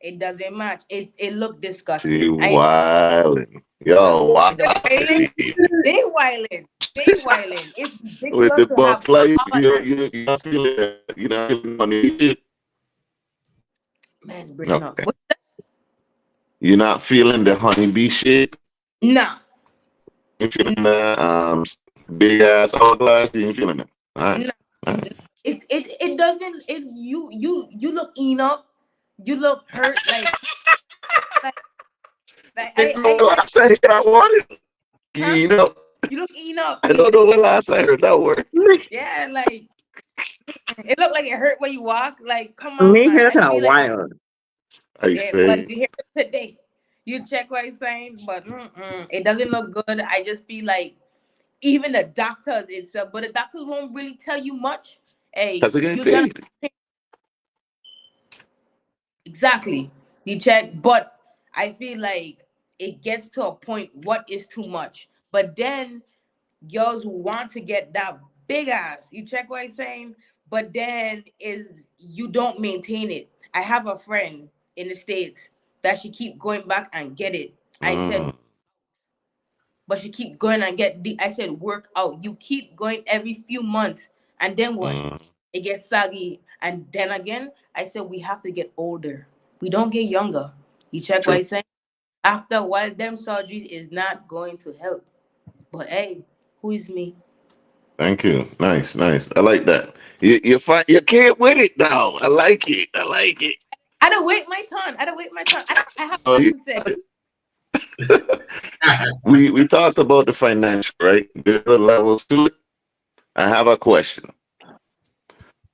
It doesn't match. It look She disgusting. I know. wildin'. Yo, The wild, wailing, Steve. they wailing. They wailing. It's With ridiculous the to have box life, all that. you're not feeling it. You're not feeling money shit. Man, breaking up. Okay. You're not feeling the honeybee shape. Nah. You're feeling the big ass hourglass. You ain't feeling it. All right. Nah. All right. It doesn't you look enough. You look hurt like I don't know I when last I heard that word. huh? You know, You look enough. I don't know when last I heard that word. Yeah, like it looked like it hurt when you walk. Like, come on. Me here I to a feel like wild. I yeah, well, say, you hear it today. You check what I'm saying, but it doesn't look good. I just feel like even the doctors itself, but the doctors won't really tell you much. Hey, because I get you're gonna paid. exactly. You check, but I feel like it gets to a point what is too much. But then girls want to get that big ass. You check what I'm saying? But then is you don't maintain it. I have a friend in the States that she keep going back and get it. I said, Mm, but she keep going and get the I said, work out. You keep going every few months, and then what? mm, It gets saggy. And then again, I said we have to get older. We don't get younger. You check what true. I say? After a while, them surgeries is not going to help. But hey, who is me? Thank you. Nice, nice. I like that. You find you can't win it now. I like it. I like it. I don't wait my turn. I don't wait my turn. I have Oh, a lot you to say. got it. We talked about the financial, right? There's a levels to it. I have a question.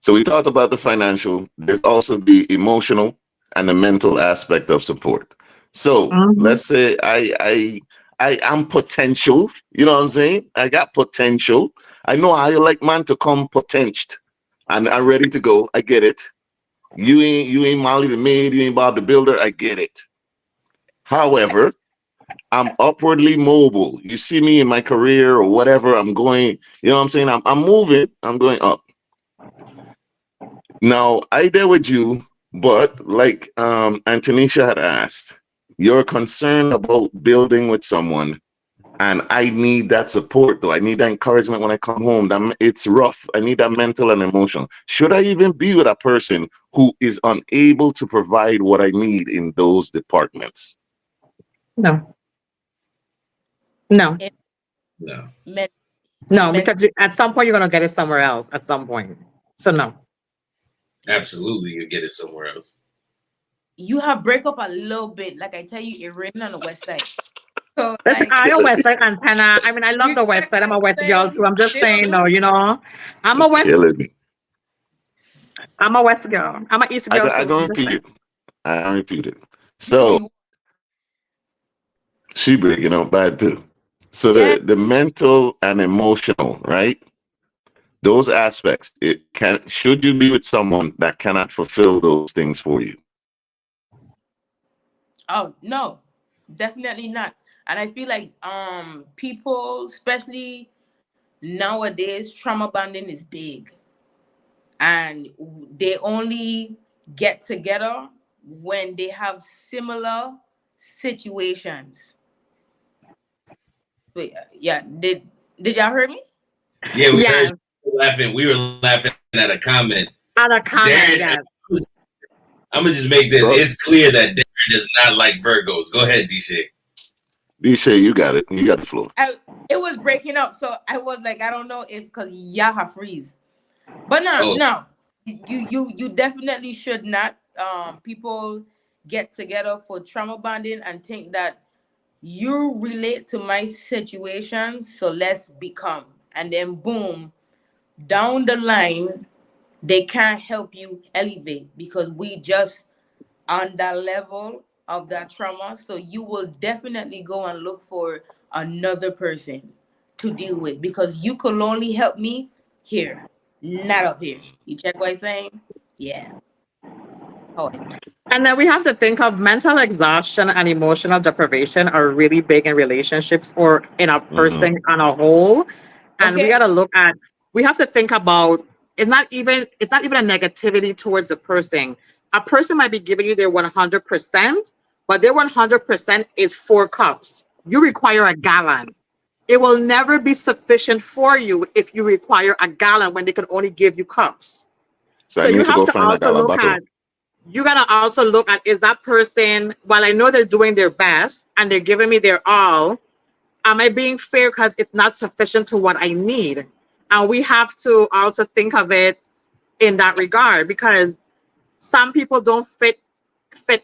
So we talked about the financial. There's also the emotional and the mental aspect of support. So Mhm. let's say I am potential. You know what I'm saying? I got potential. I know how you like man to come potential, and I'm ready to go. I get it. You ain't Molly the maid. You ain't Bob the builder. I get it. However, I'm upwardly mobile. You see me in my career or whatever. I'm going. You know what I'm saying? I'm moving. I'm going up. Now, I there with you, but like Antonisha had asked, you're concerned about building with someone, and I need that support though. I need that encouragement when I come home. It's rough. I need that mental and emotional. Should I even be with a person who is unable to provide what I need in those departments? No, no, In No. men, in no, men, because at some point you're gonna get it somewhere else. At some point, so no. Absolutely, you get it somewhere else. you have break up a little bit. Like I tell you, it raining on the west side. So Listen, like I a West Side antenna. I mean, I love you the West check Side. what I'm a I'm West girl too. saying. I'm just Feel saying, me? though, I'm a West. Killing me. I'm a West girl. I'm a East girl I too. don't I'm just repeat saying. it. I don't repeat it. You So you she breaking up bad too. So yeah. the mental and emotional, right? Those aspects, it can should you be with someone that cannot fulfill those things for you? Oh no, definitely not. And I feel like people, especially nowadays, trauma bonding is big, and they only get together when they have similar situations. Wait, yeah, did y'all hear me? Yeah, we heard Yes, you laughing. We were laughing at a comment. other Darren, comment. Yes. I'm gonna just make this. Well, It's clear that Darren does not like Virgos. Go ahead, D. Disha, you got it. You got the floor. It was breaking up, so I was like, I don't know if because Yaha freeze. But no, Oh, no, you definitely should not. People get together for trauma bonding and think that you relate to my situation, so let's become. And then boom, down the line, they can't help you elevate because we just on that level of that trauma. So you will definitely go and look for another person to deal with because you could only help me here, not up here. You check what I'm saying? Yeah. Oh, And then we have to think of mental exhaustion and emotional deprivation are really big in relationships or in a Hmm. person on a whole. And we okay. gotta look at we have to think about it's not even a negativity towards the person. A person might be giving you their 100%, but their 100% is 4 cups. You require a gallon. It will never be sufficient for you if you require a gallon when they can only give you cups. So I So you need to have go to find a also gala look bottle. at you gotta also look at is that person, while I know they're doing their best and they're giving me their all, am I being fair because it's not sufficient to what I need? And we have to also think of it in that regard because some people don't fit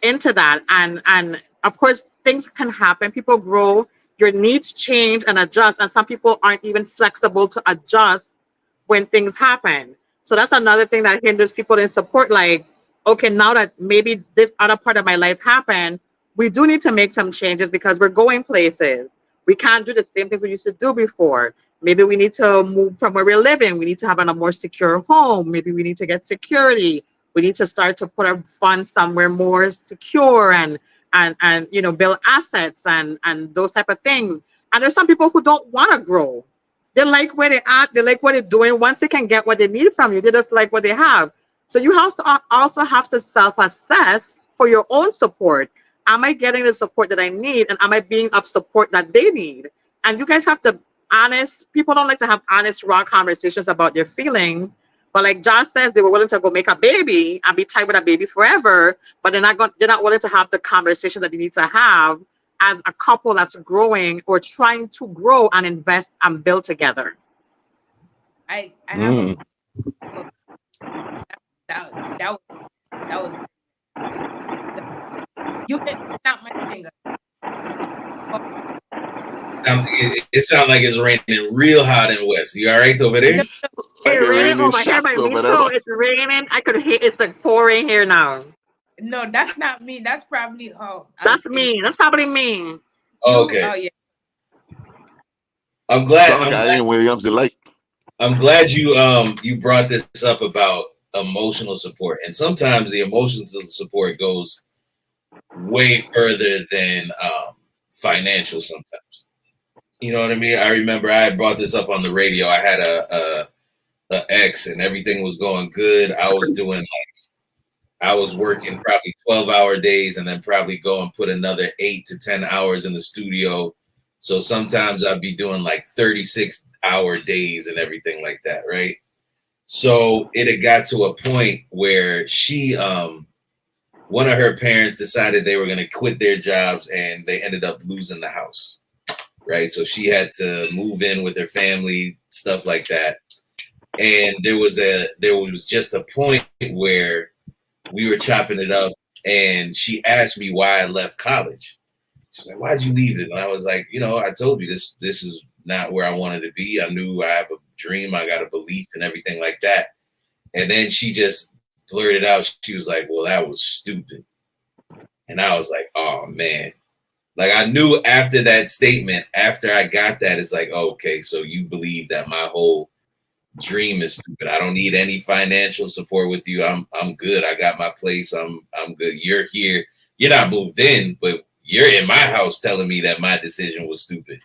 into that. And of course things can happen. People grow, your needs change and adjust, and some people aren't even flexible to adjust when things happen. So that's another thing that hinders people in support. Like, okay, now that maybe this other part of my life happened, we do need to make some changes because we're going places. We can't do the same things we used to do before. Maybe we need to move from where we're living. We need to have a more secure home. Maybe we need to get security. We need to start to put our funds somewhere more secure and build assets and those type of things. And there's some people who don't want to grow. They like where they are. They like what they're doing. Once they can get what they need from you, they just like what they have. So you have to also have to self-assess for your own support. Am I getting the support that I need, and am I being of support that they need? And you guys have to honest. People don't like to have honest, raw conversations about their feelings. But like Josh says, they were willing to go make a baby and be tied with a baby forever. But they're not willing to have the conversation that they need to have as a couple that's growing or trying to grow and invest and build together. I have a Mm. so that was that was you can snap my finger. Oh, it sounds like it's raining real hot in West. You all right over no, there? no, raining raining over here shots by me over there. too. It's raining. I could hear it's like pouring here now. No, that's not me. That's probably That's me. That's probably me. you. Okay. Oh yeah. I'm glad. Sound like Irene Williams. Like, I'm glad you brought this up about emotional support, and sometimes the emotional support goes way further than financial. Sometimes, you know what I mean. I remember I had brought this up on the radio. I had a ex, and everything was going good. I was working probably 12-hour days, and then probably go and put another 8 to 10 hours in the studio. So sometimes I'd be doing like 36-hour days and everything like that, right? So it had got to a point where one of her parents decided they were going to quit their jobs, and they ended up losing the house, right? So she had to move in with her family, stuff like that. And there was just a point where we were chopping it up, and she asked me why I left college. She's like, "Why'd you leave it?" And I was like, I told you this is not where I wanted to be. I knew I have a dream, I got a belief and everything like that. And then she just blurted out, she was like, "Well, that was stupid." And I was like, "Oh man." Like, I knew after that statement, after I got that, it's like, oh, okay, so you believe that my whole dream is stupid. I don't need any financial support with you. I'm good. I got my place. I'm good. You're here. You're not moved in, but you're in my house telling me that my decision was stupid.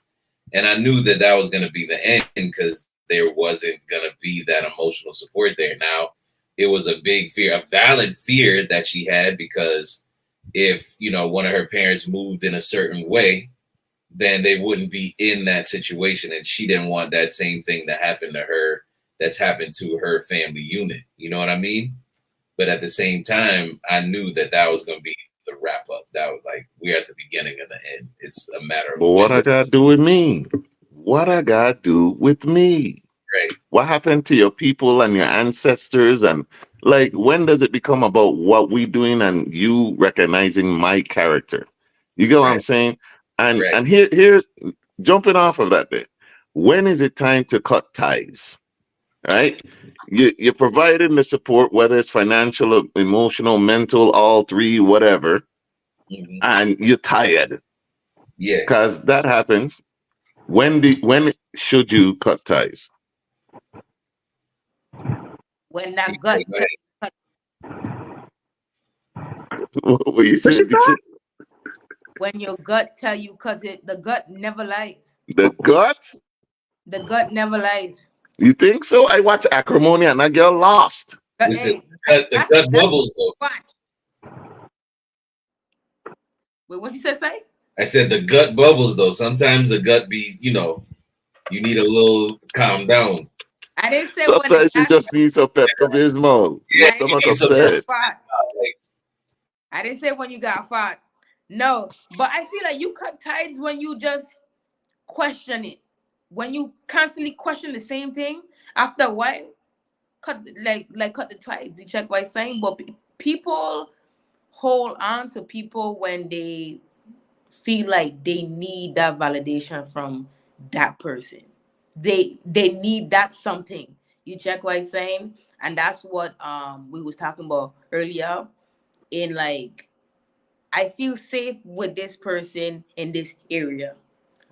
And I knew that that was going to be the end, because there wasn't going to be that emotional support there. Now, it was a big fear, a valid fear that she had, because if, one of her parents moved in a certain way, then they wouldn't be in that situation. And she didn't want that same thing to happen to her that's happened to her family unit. You know what I mean? But at the same time, I knew that that was going to be the wrap up. That was like, we're at the beginning and the end. It's a matter of but what when. I got to do with me? What I got to do with me? Right. What happened to your people and your ancestors? And like, when does it become about what we doing and you recognizing my character? You get what I'm Right. saying? And Right. and here, jumping off of that there, when is it time to cut ties? Right? You're providing the support, whether it's financial, emotional, mental, all three, whatever, Hmm. and you're tired Yeah. because that happens. When should you cut ties? When that gut Go ahead. cut, What you What she said? You said? should. when your gut tell you, cause the gut never lies. The gut? The gut never lies. You think so? I watch Acrimony and I get lost. Listen, Hey, that, the that's gut that's bubbles though. watch. Wait, what you said? Say? I said the gut bubbles though. Sometimes the gut be, you need a little calm down. I didn't say when the Sometimes you gas. just need some Pepto Bismol. Your Yeah, I didn't you stomach say need when some you got upset. fat. like, I didn't say when you got fat. No, but I feel like you cut ties when you just question it. When you constantly question the same thing, after a while, cut the ties. You check what I'm saying? But people hold on to people when they feel like they need that validation from that person. They need that something. You check what I'm saying? And that's what we was talking about earlier. In like, I feel safe with this person in this area.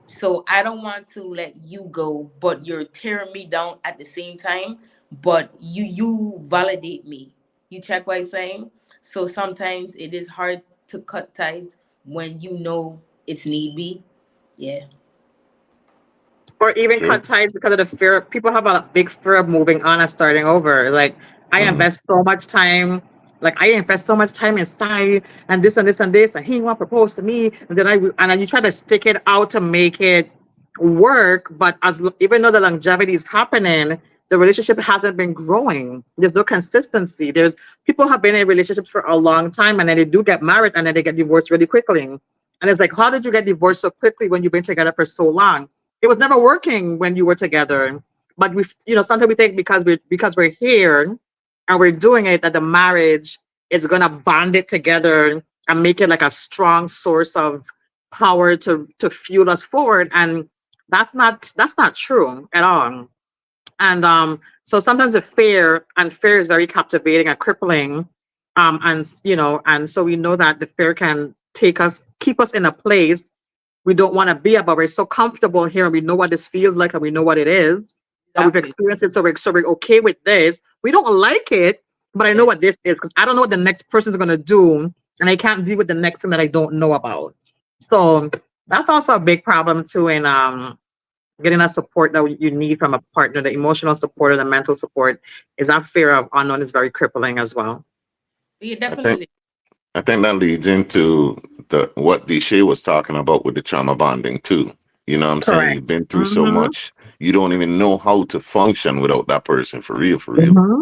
So I don't want to let you go, but you're tearing me down at the same time. But you validate me. You check what I'm saying? So sometimes it is hard to cut ties when you know it's need be. Yeah. Or even True. cut ties because of the fear. People have a big fear of moving on and starting over. Like I Mhm. invest so much time. Like I invest so much time inside and this and this and this, and he want to propose to me, and then you try to stick it out to make it work. But even though the longevity is happening, the relationship hasn't been growing. There's no consistency. There's people have been in relationships for a long time, and then they do get married, and then they get divorced really quickly. And it's like, how did you get divorced so quickly when you've been together for so long? It was never working when you were together. But sometimes we think because we're here and we're doing it that the marriage is gonna bond it together and make it like a strong source of power to fuel us forward. And that's not true at all. And So sometimes the fear is very captivating and crippling. And and so we know that the fear can keep us in a place we don't want to be at, but we're so comfortable here and we know what this feels like and we know what it is. And we've Exactly. experienced it, so we're okay with this. We don't like it, but I know Yeah, what this is because I don't know what the next person's gonna do, and I can't deal with the next thing that I don't know about. So that's also a big problem too in getting that support that you need from a partner. The emotional support or the mental support is that fear of unknown is very crippling as well. yeah, I think definitely. I think that leads into the what Deshay was talking about with the trauma bonding too. You know what I'm saying? Correct. You've been through so Mm-hmm. much, you don't even know how to function without that person for real, for real. Mm-hmm.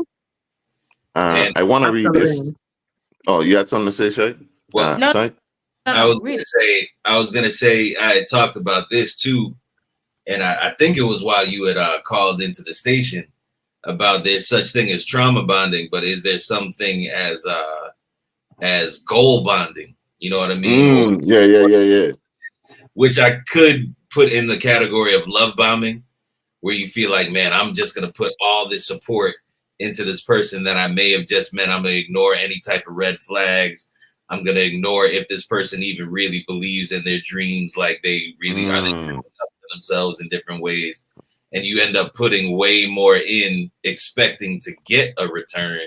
And I want to read this. Absolutely. Oh, you had something to say, Shay? well, No, Sai? no, I no, was really. gonna say I had talked about this too, and I think it was while you had called into the station about there's such thing as trauma bonding, but is there something as goal bonding? You know what I mean? Yeah, yeah, yeah, yeah. Which I could put in the category of love bombing, where you feel like, man, I'm just gonna put all this support into this person that I may have just met. I'm gonna ignore any type of red flags. I'm gonna ignore if this person even really believes in their dreams, like they really are they showing Mm, up for themselves in different ways. And you end up putting way more in, expecting to get a return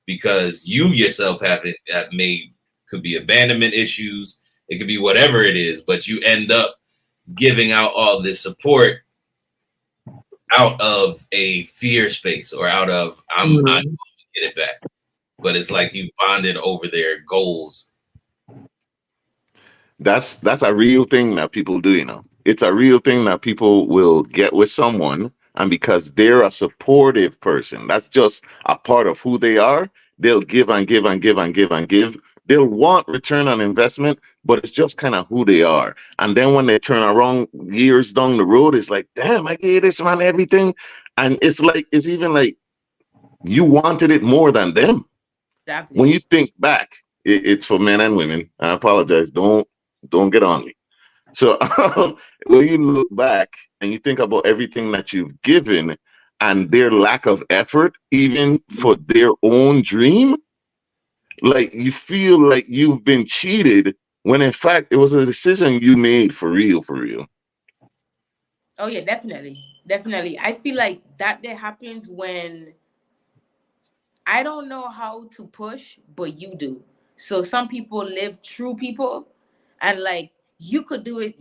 because you yourself have made could be abandonment issues, it could be whatever it is, but you end up giving out all this support out of a fear space or out of I'm Mm. gonna get it back. But it's like you bonded over their goals. that's a real thing that people do, you know. It's a real thing that people will get with someone, and because they're a supportive person, that's just a part of who they are. They'll give and give and give and give and give. They'll want return on investment, but it's just kind of who they are. And then when they turn around years down the road, it's like, damn, I gave this man everything. And it's even like you wanted it more than them. When Exactly. you think back, it's for men and women. I apologize. Don't get on me. So when you look back and you think about everything that you've given and their lack of effort, even for their own dream, like you feel like you've been cheated when in fact it was a decision you made for real, for real. Oh yeah, definitely, definitely. I feel like that happens when I don't know how to push, but you do. So some people live through people, and like you could do it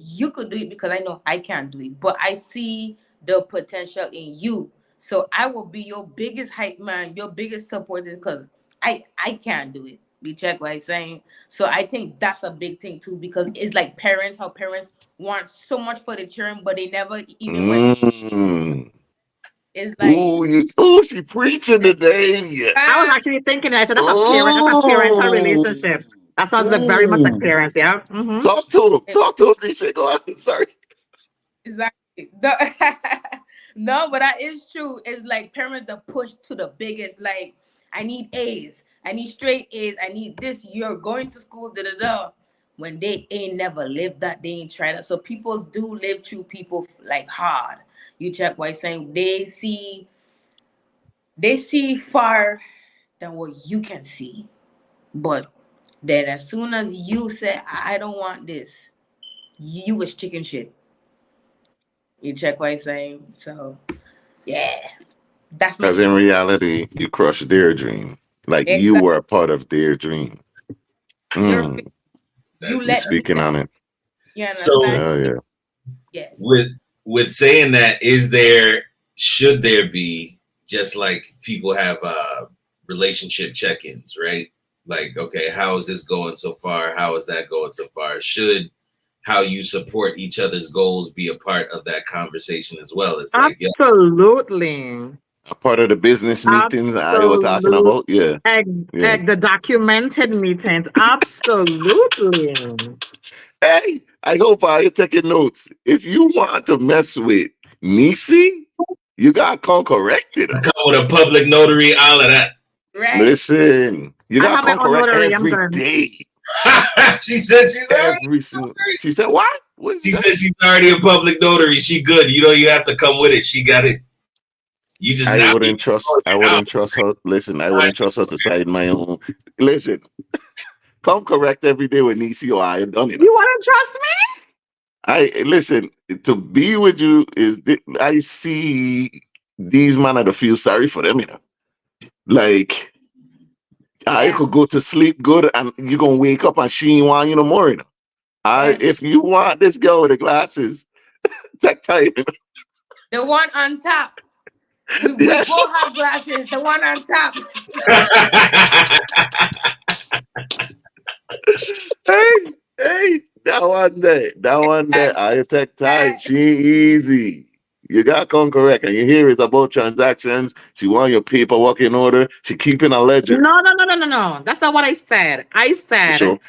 because I know I can't do it, but I see the potential in you. So I will be your biggest hype man, your biggest supporter because I can't do it. You check what I'm saying? So I think that's a big thing too because it's like parents, how parents want so much for the children, but they never even when Mm. it's like She preaching today. I was ah, actually thinking that. I said that's a parental Oh, relationship. That sounds like very much like ooh. parents, yeah. Mm-hmm. Talk to him. Talk to him. They say, go on. Sorry. exactly. No, but that is true. It's like parents that push to the biggest. Like, I need A's. I need straight A's. I need this. You're going to school. Da da da. When they ain't never lived that, they ain't tried that. So people do live through people like hard. You check what I'm saying. They see far than what you can see. But then as soon as you say, I don't want this, you was chicken shit. You check what I'm saying? So yeah, that's my Because in take on it. reality, you crushed their dream. Like you Exactly. were a part of their dream. Your fa- Mm, you That's you it. let them speaking down. on it. You So understand? Oh, yeah. Yeah. with saying that, is there should there be just like people have relationship check-ins, right? Like, okay, how is this going so far? How is that going so far? Should how you support each other's goals be a part of that conversation as well? It's like, yeah, Absolutely. A part of the business meetings I were talking Absolute. about. Yeah. Yeah. The documented meetings. Absolutely. Hey, I hope you're taking notes. If you want to mess with Nisi, you got to come correct it. come with a public notary, all of that. Right. Listen, you I got to have my come own correct notary. I'm every good. day. She said she's already. Every single. She said, what? What did She you say? said she's already a public notary. She good. You know, you have to come with it. She got it. You just I not being wouldn't trust. I out. wouldn't trust her. Listen, I wouldn't trust her to side my own. Listen, come correct every day with Nisi or I done it. You want to trust me? I listen to be with you is. I see these men. I don't feel sorry for them. Like I Yeah. could go to sleep good, and you gonna wake up and she ain't want you no more. Yeah. If you want this girl with the glasses, take time. The one on top. We Yeah. both have glasses. The one on top. Hey, hey, that one day, I take tight. She ain't easy. You got come correct, and you hear it's about transactions. She want your paperwork in order. She keeping a ledger. No. That's not what I said. For sure.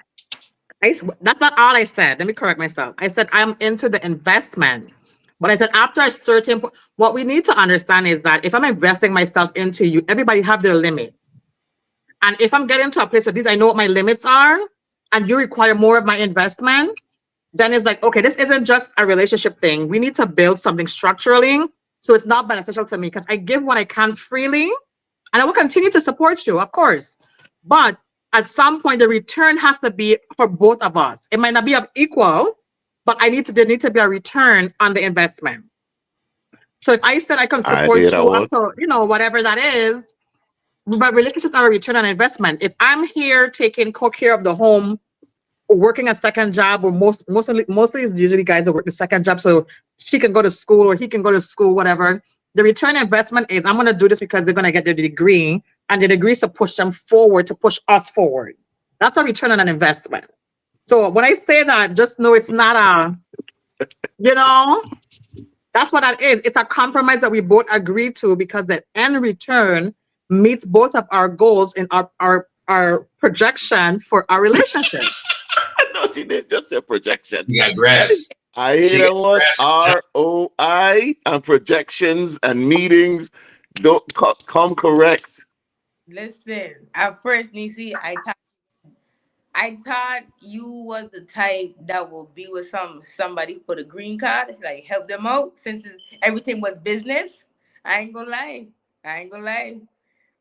That's not all I said. Let me correct myself. I said I'm into the investment. But I said after a certain what we need to understand is that if I'm investing myself into you, everybody have their limits. And if I'm getting to a place where these I know what my limits are, and you require more of my investment, then it's like, okay, this isn't just a relationship thing. We need to build something structurally. So it's not beneficial to me because I give what I can freely and I will continue to support you, of course. But at some point, the return has to be for both of us. It might not be of equal, but there need to be a return on the investment. So if I said I can I hear support that you up word. to, whatever that is, but relationships are a return on investment. If I'm here taking care of the home, working a second job, or mostly it's usually guys that work the second job, so she can go to school or he can go to school, whatever. The return investment is I'm going to do this because they're going to get their degree, and the degree is to push them forward, to push us forward. That's a return on an investment. So when I say that, just know it's not you know, that's what that is. It's a compromise that we both agree to because the end return meets both of our goals in our projection for our relationship. I know she did just say projections. She got graphs. I hear She that got word graphs. ROI and projections and meetings. Don't come correct. Listen, at first, Nisi, I thought you was the type that will be with somebody for the green card, like help them out since everything was business. I ain't gonna lie. I ain't gonna lie.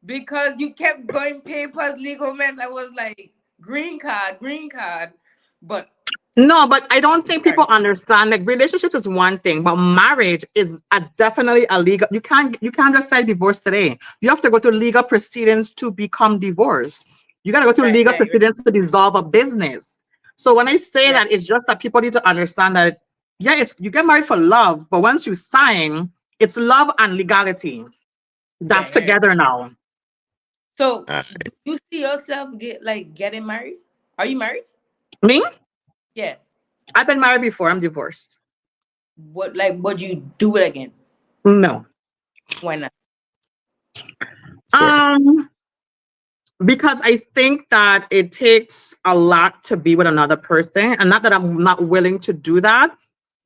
Because you kept going papers, legal mess. I was like, green card, green card. But No, but I don't think people sorry. understand. Like relationships is one thing, but marriage is definitely a legal. You can't just say divorce today. You have to go through legal proceedings to become divorced. You got to go through Right, legal right, right. proceedings to dissolve a business. So when I say Yeah, that, it's just that people need to understand that yeah, it's you get married for love, but once you sign, it's love and legality. That's yeah, yeah. together now. So Uh, do you see yourself getting married? Are you married? Me, Yeah. I've been married before. I'm divorced. Would you do it again? No. Why not? fair. Um, because I think that it takes a lot to be with another person, and not that I'm not willing to do that.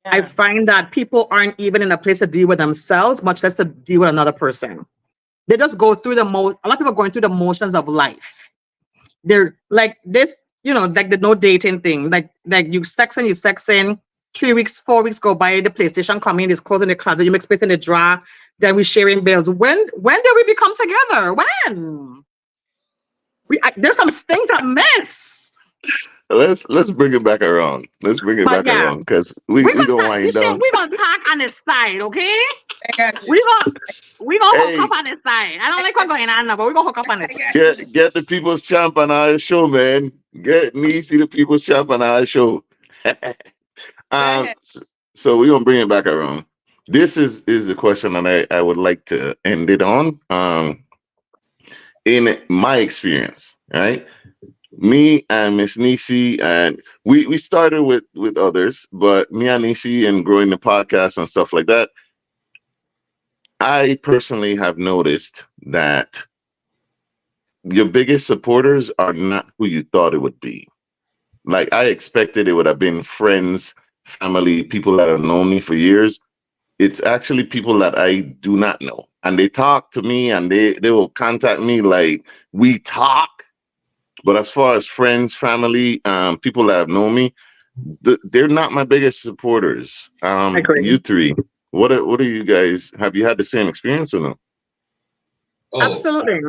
I Yeah. find that people aren't even in a place to deal with themselves, much less to deal with another person. They just go through a lot of people are going through the motions of life. They're like this, like the no dating thing. Like you sexing, 3 weeks, 4 weeks go by, the PlayStation coming, there's clothes in the closet, you make space in the drawer, then we sharing bills. When did we become together? When? There's some things that miss. Let's bring it back around. Let's bring it But back yeah, around because we gonna wind down. we're gonna talk on the side, okay? I got you. We gonna we gonna hook up Hey, on the side. I don't like what's going on now, but we're gonna hook up on the I side. got you. get the people's champ on our show, man. Get Nisi the people's champ on our show. Go ahead. S- so we're gonna bring it back around. This is the question that I would like to end it on. In my experience, right? Me and Miss Nisi, and we started with others, but me and Nisi and growing the podcast and stuff like that. I personally have noticed that your biggest supporters are not who you thought it would be. Like I expected it would have been friends, family, people that have known me for years. It's actually people that I do not know. And they talk to me and they will contact me like we talk. But as far as friends, family, people that have known me, they're not my biggest supporters. I agree. You three, what are you guys? Have you had the same experience or no? Oh, Absolutely.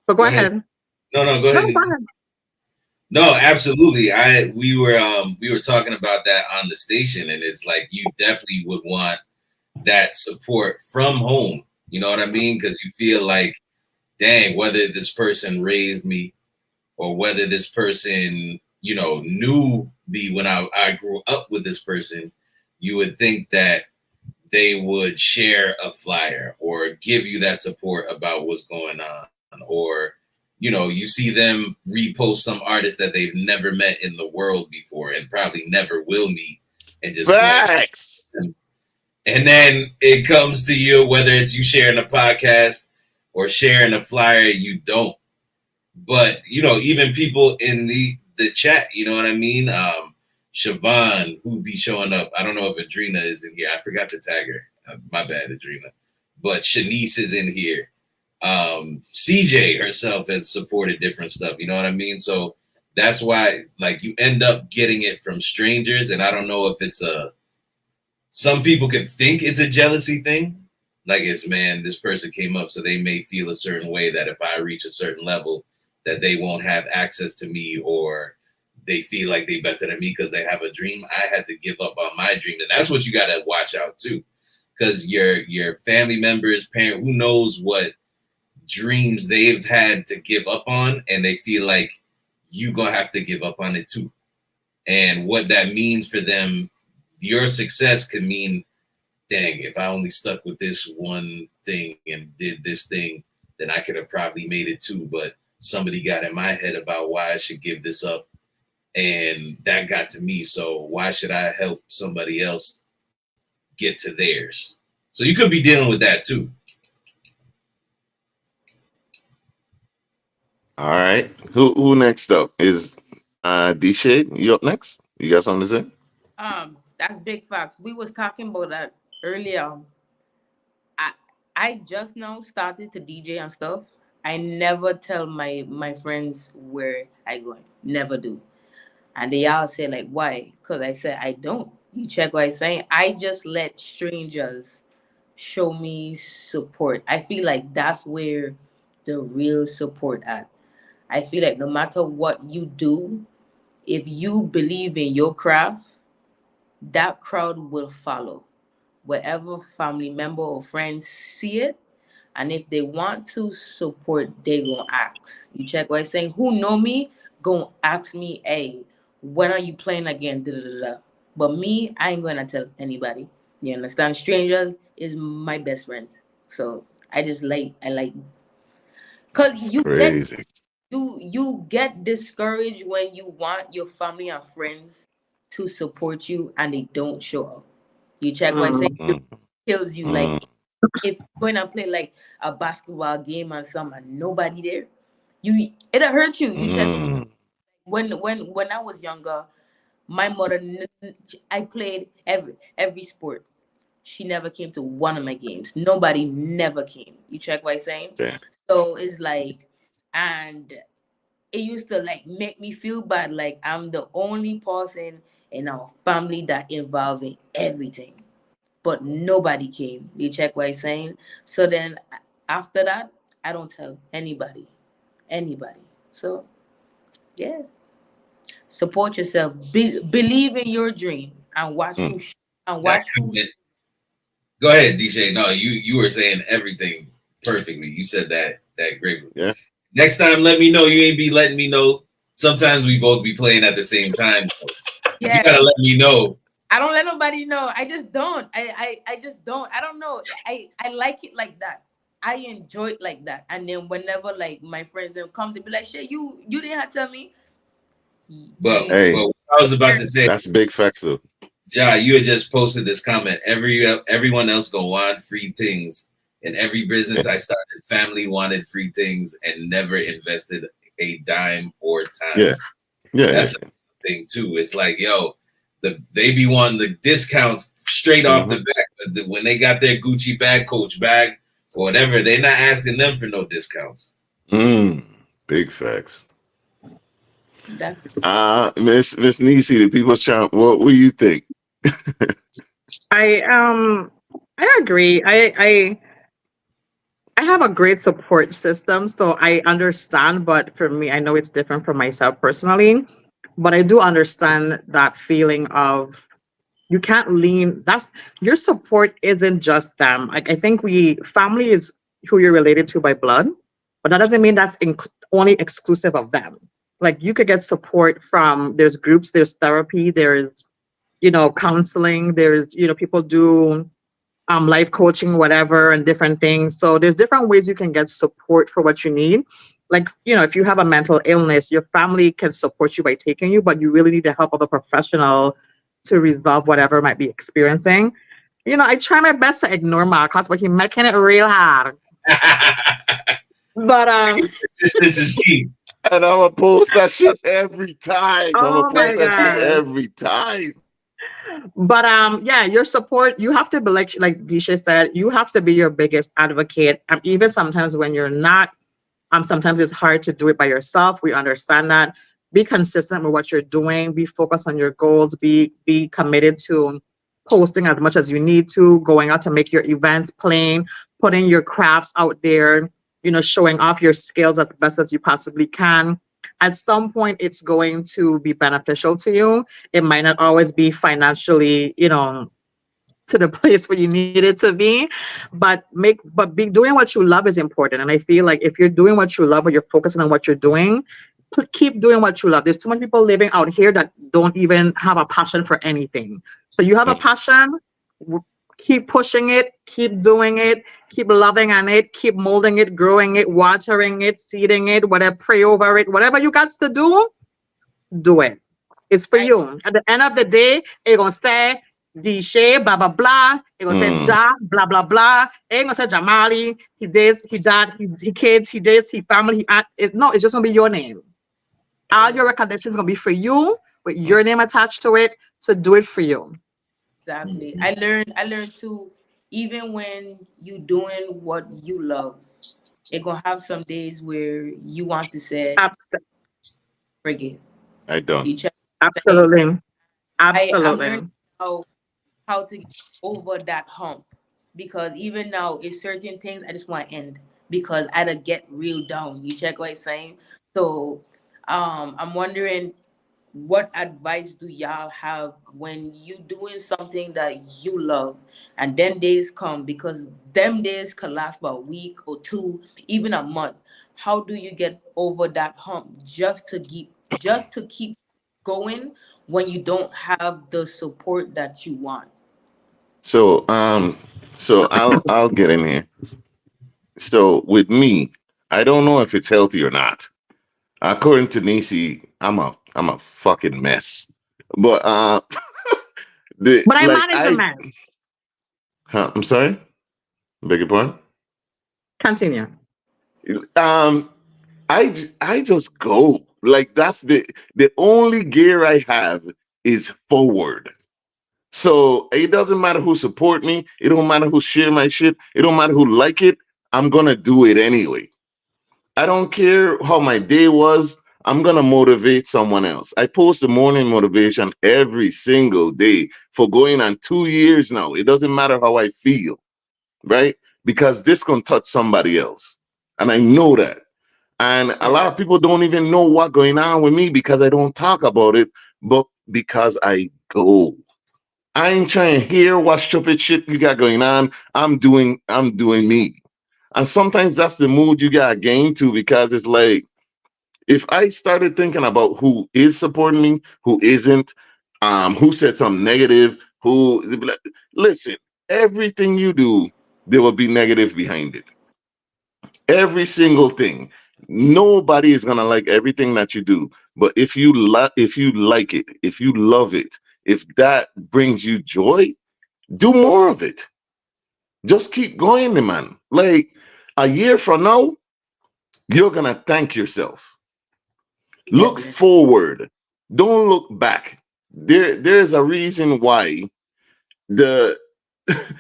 But go go ahead. ahead. No, no, go No, ahead. go ahead. No, absolutely. We were talking about that on the station, and it's like you definitely would want that support from home. You know what I mean? Because you feel like, dang, whether this person raised me or whether this person, knew me when I grew up with this person, you would think that they would share a flyer or give you that support about what's going on. Or, you see them repost some artist that they've never met in the world before and probably never will meet and just going. Facts. And then it comes to you, whether it's you sharing a podcast or sharing a flyer, you don't. But even people in the chat, you know what I mean? Siobhan, who be showing up. I don't know if Adrena is in here. I forgot to tag her. My bad, Adrena. But Shanice is in here. CJ herself has supported different stuff. You know what I mean? So that's why, like, you end up getting it from strangers. And I don't know if it's some people could think it's a jealousy thing. Like, it's, man, this person came up, so they may feel a certain way that if I reach a certain level, that they won't have access to me, or they feel like they better than me because they have a dream. I had to give up on my dream. And that's what you got to watch out too. Because your family members, parent, who knows what dreams they've had to give up on, and they feel like you gonna have to give up on it too. And what that means for them, your success could mean, dang, if I only stuck with this one thing and did this thing, then I could have probably made it too. But somebody got in my head about why I should give this up, and that got to me. So why should I help somebody else get to theirs? So you could be dealing with that too. All right. Who next up? Is D Shade? You up next? You got something to say? That's big facts. We was talking about that earlier. I I just now started to DJ and stuff. I never tell my friends where I going. Never do. And they all say like, why? Because I said I don't. You check what I'm saying. I just let strangers show me support. I feel like that's where the real support at. I feel like no matter what you do, if you believe in your craft, that crowd will follow. Wherever family member or friends see it, and if they want to support, they gonna ask. You check what I'm saying? Who know me, gonna ask me, hey, when are you playing again? Da, da, da, da. But me, I ain't gonna tell anybody. You understand? Strangers is my best friend. So I like, cause It's crazy. you get discouraged when you want your family and friends to support you and they don't show up. You check what I say? Mm. It Mm, kills you. Like mm, if you're going to play like a basketball game and some and nobody there, it'll hurt you. You check mm. when I was younger, my mother I played every sport. She never came to one of my games. Nobody never came. You check what I'm saying? Damn. So it's like, and it used to like make me feel bad. Like I'm the only person in our family that involved in everything, but nobody came. You check what I'm saying? So then after that, I don't tell anybody. So yeah, support yourself. Believe in your dream and watch Mm. who and That watch who. comment, go ahead, DJ. No, you were saying everything perfectly. You said that great. Yeah. Next time, let me know. You ain't be letting me know. Sometimes we both be playing at the same time. You Yeah, gotta let me know. I don't let nobody know. I just don't. I just don't. I don't know. I like it like that. I enjoy it like that. And then whenever like my friends them come to be like, "Shit, you didn't have to tell me." But You Hey, but what I was about to say, that's big facts though. Ja, you had just posted this comment. Everyone else gonna want free things. In every business I started, family wanted free things and never invested a dime or time. Yeah. Yeah. That's a thing too. It's like, yo, they be wanting the discounts straight off Hmm. the back. But when they got their Gucci bag, Coach bag, or whatever, they're not asking them for no discounts. Mm. Big facts. that Miss Nisi, the people's champ. What do you think? I agree. I I have a great support system, so I understand, but for me, I know it's different from myself personally, but I do understand that feeling of you can't lean. That's your support isn't just them. Like I think we family is who you're related to by blood, but that doesn't mean that's only exclusive of them. Like you could get support from there's groups, there's therapy, there's counseling, there's people do life coaching, whatever, and different things. So there's different ways you can get support for what you need. Like, if you have a mental illness, your family can support you by taking you, but you really need the help of a professional to resolve whatever might be experiencing. I try my best to ignore Marcos, but he making it real hard. But Persistence is key. And I'm gonna post that shit every time. I'm gonna oh my post that shit gosh. every time. But yeah, your support, you have to be like Disha said, you have to be your biggest advocate. Even sometimes when you're not, sometimes it's hard to do it by yourself. We understand that. Be consistent with what you're doing. Be focused on your goals. Be committed to posting as much as you need to, going out to make your events, playing, putting your crafts out there, showing off your skills as best as you possibly can. At some point, it's going to be beneficial to you. It might not always be financially, to the place where you need it to be, but be doing what you love is important. And I feel like if you're doing what you love or you're focusing on what you're doing, keep doing what you love. There's too many people living out here that don't even have a passion for anything. So you have a passion, keep pushing it, keep doing it, keep loving on it, keep molding it, growing it, watering it, seeding it, whatever, pray over it, whatever you got to do it. It's for I you. At the end of the day, it's gonna say Dishe, blah blah blah. It's gonna say Mm. Ja, blah blah blah. It ain't gonna say Jamali, he this, he that, he kids, he this, he family, he aunt. No, it's just gonna be your name. All your recognition is gonna be for you with your name attached to it. So do it for you. exactly. I learned too. Even when you doing what you love, it gonna have some days where you want to say, Abs- "Forget." I don't. You check. Saying, Absolutely. I'm learning Absolutely. how to get over that hump, because even now it's certain things I just want to end because I had to get real down. You check what I'm saying? So I'm wondering, what advice do y'all have when you doing something that you love and then days come, because them days can last about a week or two, even a month. How do you get over that hump just to keep going when you don't have the support that you want? So I'll get in here. So with me, I don't know if it's healthy or not. According to Nisi, I'm a fucking mess. But the But I like manage the I mess. I'm sorry, beg your pardon. Continue. Um, I just go like that's the only gear I have is forward. So it doesn't matter who support me. It don't matter who share my shit. It don't matter who like it. I'm gonna do it anyway. I don't care how my day was. I'm gonna motivate someone else. I post a morning motivation every single day for going on 2 years now. It doesn't matter how I feel, right? Because this gonna touch somebody else, and I know that. And a lot Yeah. of people don't even know what going on with me because I don't talk about it, but because I go. I ain't trying to hear what stupid shit you got going on. I'm doing me. And sometimes that's the mood you gotta gain to because it's like if I started thinking about who is supporting me, who isn't, who said something negative, listen, everything you do, there will be negative behind it. Every single thing. Nobody is gonna like everything that you do, but if you like it, if you love it, if that brings you joy, do more of it. Just keep going, man. Like a year from now, you're gonna thank yourself. Look Definitely. forward. Don't look back. There's a reason why the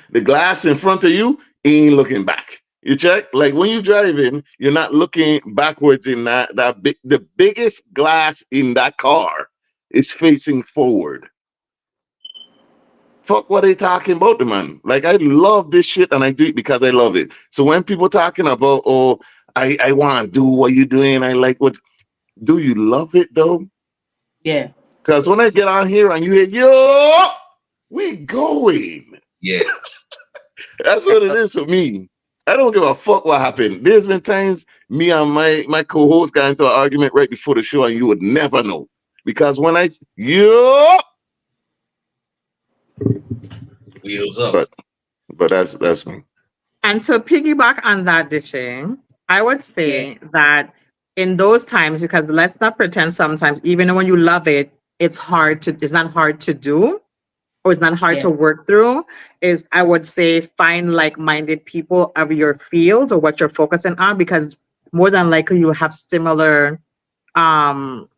the glass in front of you ain't looking back. You check? Like when you driving, you're not looking backwards in the biggest glass in that car is facing forward. Fuck what they talking about, the man. Like I love this shit and I do it because I love it. So when people talking about, oh, I want to do what you doing, I like what, do you love it though? Yeah. Because when I get on here and you hear, yo, we going. Yeah. That's what it is for me. I don't give a fuck what happened. There's been times me and my co-host got into an argument right before the show and you would never know. Because when I, yo, Wheels up. but that's me. And to piggyback on that, Dichay, I would Yeah. say that in those times, because let's not pretend sometimes, even when you love it, it's not hard to do or it's not hard to Yeah. work through, is I would say find like-minded people of your field or what you're focusing on, because more than likely um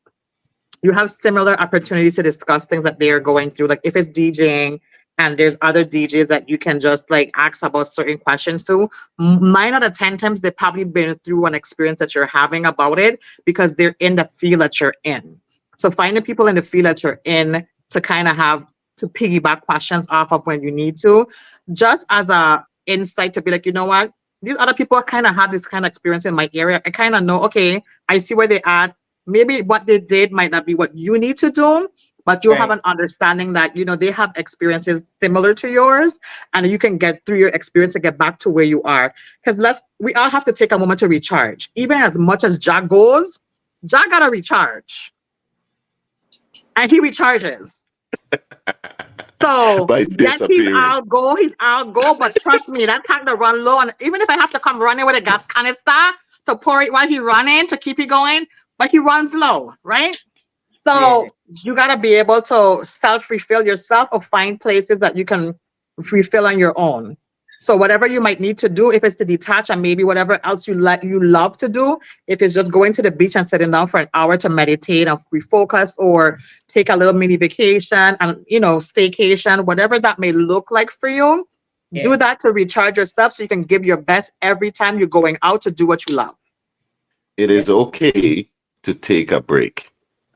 you have similar opportunities to discuss things that they are going through. Like if it's DJing and there's other DJs that you can just like ask about certain questions to, 9 out of 10 times they've probably been through an experience that you're having about it because they're in the field that you're in. So find the people in the field that you're in to kind of have to piggyback questions off of when you need to, just as a insight to be like, you know what? These other people kind of had this kind of experience in my area. I kind of know, okay, I see where they at. Maybe what they did might not be what you need to do, but you'll have Right. an understanding that, they have experiences similar to yours and you can get through your experience to get back to where you are. Because we all have to take a moment to recharge. Even as much as Jack goes, Jack gotta recharge. And he recharges. So By yes, disappearing. he's out go, but trust me, that tank to run low. And even if I have to come running with a gas canister to pour it while he's running to keep it going, but he runs low, right? Yeah. So you gotta be able to self-refill yourself or find places that you can refill on your own. So whatever you might need to do, if it's to detach and maybe whatever else you love to do, if it's just going to the beach and sitting down for an hour to meditate and refocus or take a little mini vacation and staycation, whatever that may look like for you, do Yeah. that to recharge yourself so you can give your best every time you're going out to do what you love. It is Yes. okay to take a break.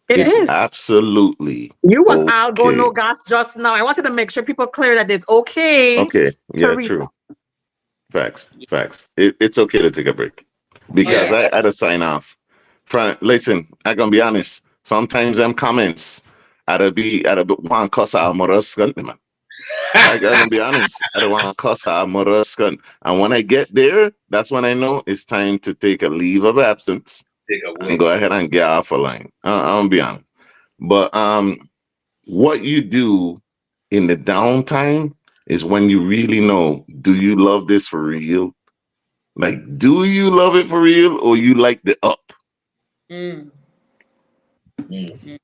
It It's is. absolutely You was all go okay. no gas just now. I wanted to make sure people clear that it's okay Okay. to Yeah, reset. true. Facts. Facts. It's okay to take a break. Oh Because yeah. Yeah. I had to sign off. Listen, I gonna be honest. Sometimes them comments I'd be one cuss out moroskan, man. I gonna be honest. I don't want to cuss out moroskan. And when I get there, that's when I know it's time to take a leave of absence Take a and go wick. ahead and get off a line. I'm gonna be honest. But what you do in the downtime is when you really know, do you love this for real? Like, do you love it for real or you like the up? Mm. Mm. Mm.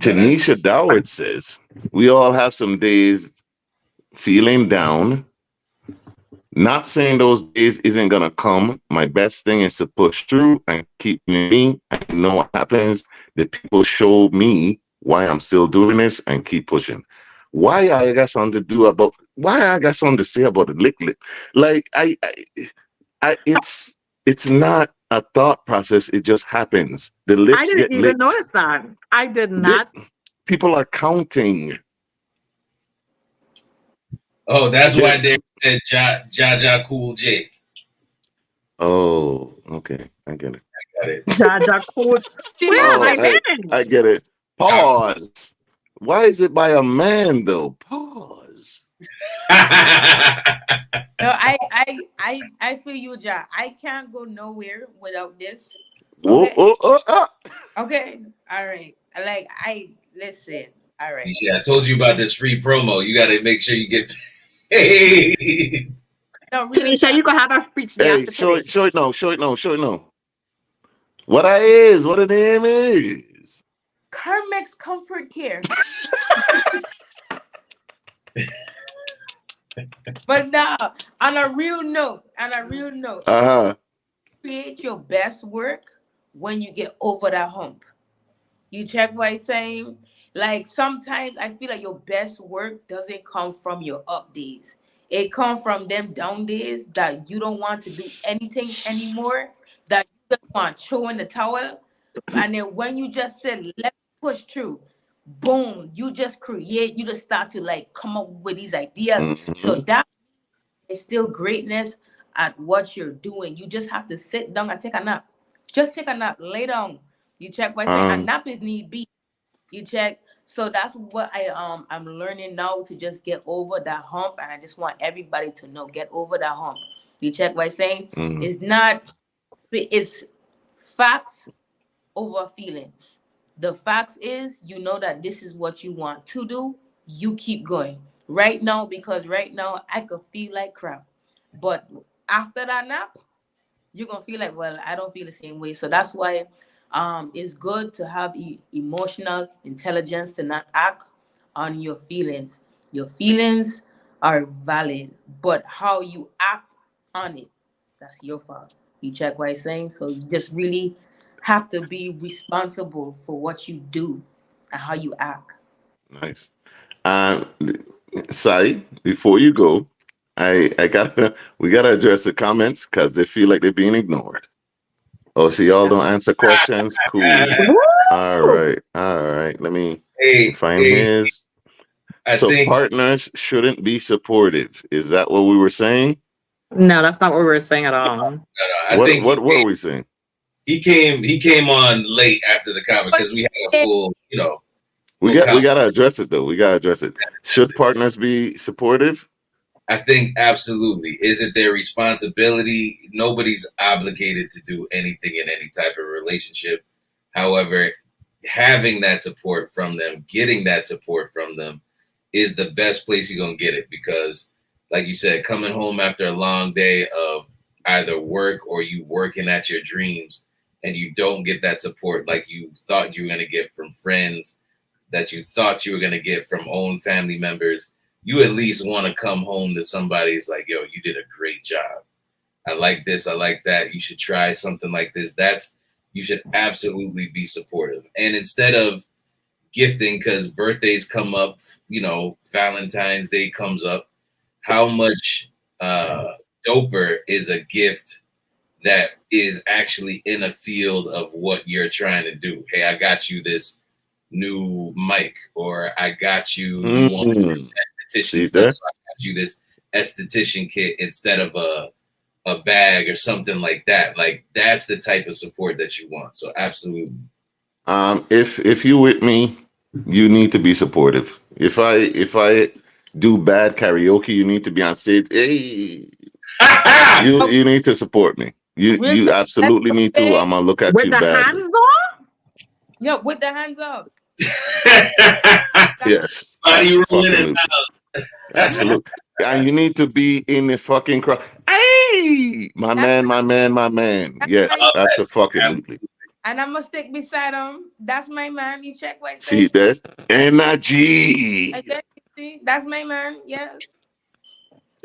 No, that's Tanisha Doward says, we all have some days feeling down. Not saying those days isn't gonna come. My best thing is to push through and keep doing me. I know what happens. The people show me why I'm still doing this and keep pushing. Why I got something to do about why I got something to say about the lick lick. Like it's not a thought process, it just happens. The I lips didn't get even licked. notice that. I did They, not. people are counting. oh, that's They're, why they said Ja Cool J. oh, okay. I get it. Got it. Jaja cool. See, Where am Oh, I I been? I get it. Ja Pause. Why is it by a man though? Pause. no, I feel you, Ja. I can't go nowhere without this. Whoa, Okay. oh, oh, oh. Okay. All right. I listen. All right. DJ, I told you about this free promo. You got to make sure you get paid. No, real Tanisha, talk. you can have a speech day Hey, after show today. it, show it now, show it now, show it now. What I is, what the name is. Carmex Comfort Care. But now, on a real note, Uh-huh. create your best work when you get over that hump. You check what I'm saying? Like sometimes I feel like your best work doesn't come from your up days. It comes from them down days that you don't want to do anything anymore, that you just want to throw in the towel. And then when you just said, let me push through, boom, you just create, you just start to like come up with these ideas. So Mm-hmm. that is still greatness at what you're doing. You just have to sit down and take a nap. Just take a nap, lay down. You check by saying a Um, nap is need be. You check. So that's what I'm learning now, to just get over that hump, and I just want everybody to know, get over that hump. You check by saying mm, it's not, it's facts over feelings. The facts is, you know that this is what you want to do. You keep going right now, because right now I could feel like crap, but after that nap, you're gonna feel like, well, I don't feel the same way. So that's why it's good to have emotional intelligence, to not act on your feelings. Your feelings are valid, but how you act on it, that's your fault. You check what I'm saying? So you just really have to be responsible for what you do and how you act. nice. And Sai, before you go, I gotta we gotta address the comments because they feel like they're being ignored. Oh, so y'all don't answer questions? Cool. All Woo! right. All right. Let me Hey, find hey, his. I So think partners shouldn't be supportive. Is that what we were saying? No, that's not what we were saying at all. I What think what what are we saying? he came on late after the comment But because we had a full, We full got we comment. gotta address it though. We gotta address it. Should partners be supportive? I think absolutely. Is it their responsibility? Nobody's obligated to do anything in any type of relationship. However, having that support from them, getting that support from them is the best place you're going to get it because, like you said, coming home after a long day of either work or you working at your dreams and you don't get that support like you thought you were going to get from friends, that you thought you were going to get from own family members, you at least want to come home to somebody's like, yo, you did a great job. I like this. I like that. You should try something like this. You should absolutely be supportive. And instead of gifting, because birthdays come up, Valentine's Day comes up, how much doper is a gift that is actually in a field of what you're trying to do? Hey, I got you this new mic, or I got you want Mm. esthetician See stuff, there? so I got you this esthetician kit instead of a bag or something like that. Like that's the type of support that you want. So absolutely. If you with me, you need to be supportive. If I do bad karaoke, you need to be on stage. Hey, you oh, you need to support me. You real you quick, let's absolutely go need to. say, I'm gonna look at With you the badly. hands though? yeah, with the hands up. That, Yes, Body rolling is absolutely, absolutely. And you need to be in the fucking crowd. Hey, my that's man, my, my man, my man. that's my, Yes, out. absolutely. and I'm gonna stick beside him. That's my man. You check what I See say. that I energy. said, see, that's my man. Yes.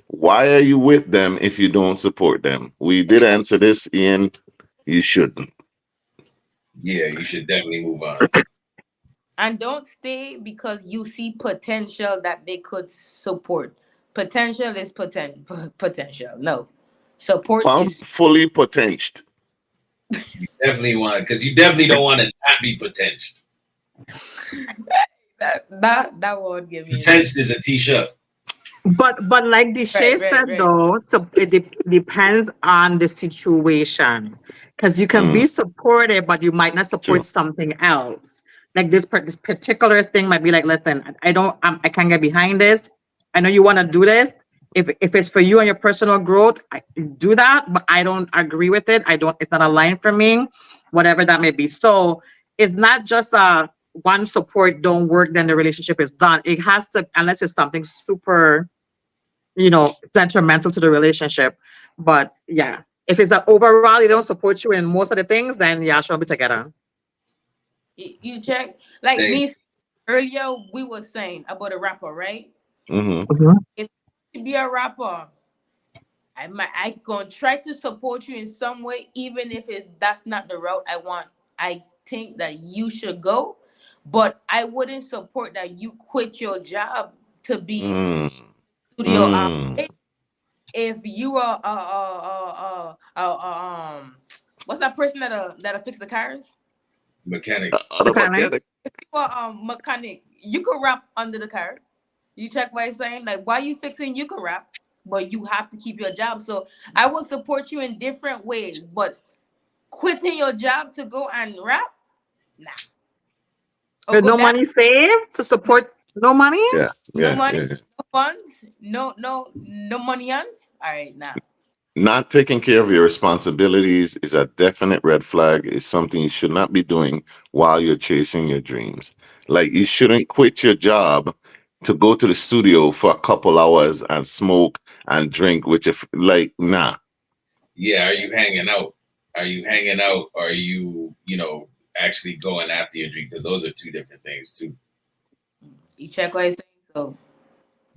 Why are you with them if you don't support them? We did answer this, Ian. You shouldn't. Yeah, you should definitely move on. And don't stay because you see potential that they could support. Potential is potential. No, support is Fully potential. Definitely want because you definitely don't want to not be potential. that won't give me any. Potential is a t-shirt. But like Right, Deshay right, said right. though, so depends on the situation. Because you can Mm, be supportive, but you might not support true. something else. Like this particular thing might be like, listen, I don't, I can't get behind this. I know you want to do this. If it's for you and your personal growth, do that. But I don't agree with it. I don't. It's not aligned for me. Whatever that may be. So it's not just one support don't work, then the relationship is done. It has to, unless it's something super, detrimental to the relationship. But yeah, if it's that overall they don't support you in most of the things, then yeah, she'll be together. You check, like Thank me earlier. We were saying about a rapper, right? Hmm. Mhm. If you be a rapper, I gonna try to support you in some way, even if that's not the route I want. I think that you should go, but I wouldn't support that you quit your job to be Mm, studio. mm. If you are what's that person that'll fix the cars? Mechanic. Other Okay. mechanic. For mechanic, you could rap under the car. You check what I'm saying? Like, why you fixing? You could rap, but you have to keep your job. So I will support you in different ways, but quitting your job to go and rap, nah. Or With go no down, money saved to support, no money? Yeah, no yeah, money, yeah. no funds, no money hands. All right, nah. Not taking care of your responsibilities is a definite red flag. It's something you should not be doing while you're chasing your dreams. Like you shouldn't quit your job to go to the studio for a couple hours and smoke and drink, which if like nah. Yeah, are you hanging out? Are you hanging out? Or are you, actually going after your dream? Because those are two different things too. You check what I'm saying. So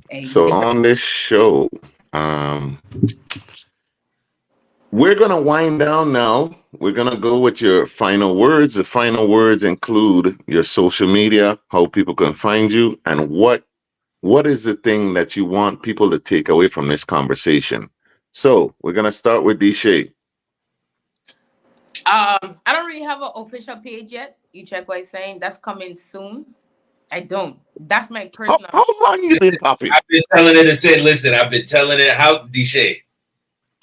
hey, it's So different. on this show, we're gonna wind down now. We're gonna go with your final words. The final words include your social media, how people can find you, and what is the thing that you want people to take away from this conversation. So we're gonna start with Deshay. I don't really have an official page yet. You check what I'm saying. That's coming soon. I don't. That's my How personal. how long you been popping? I've been telling it to say, listen, I've been telling it how Deshay.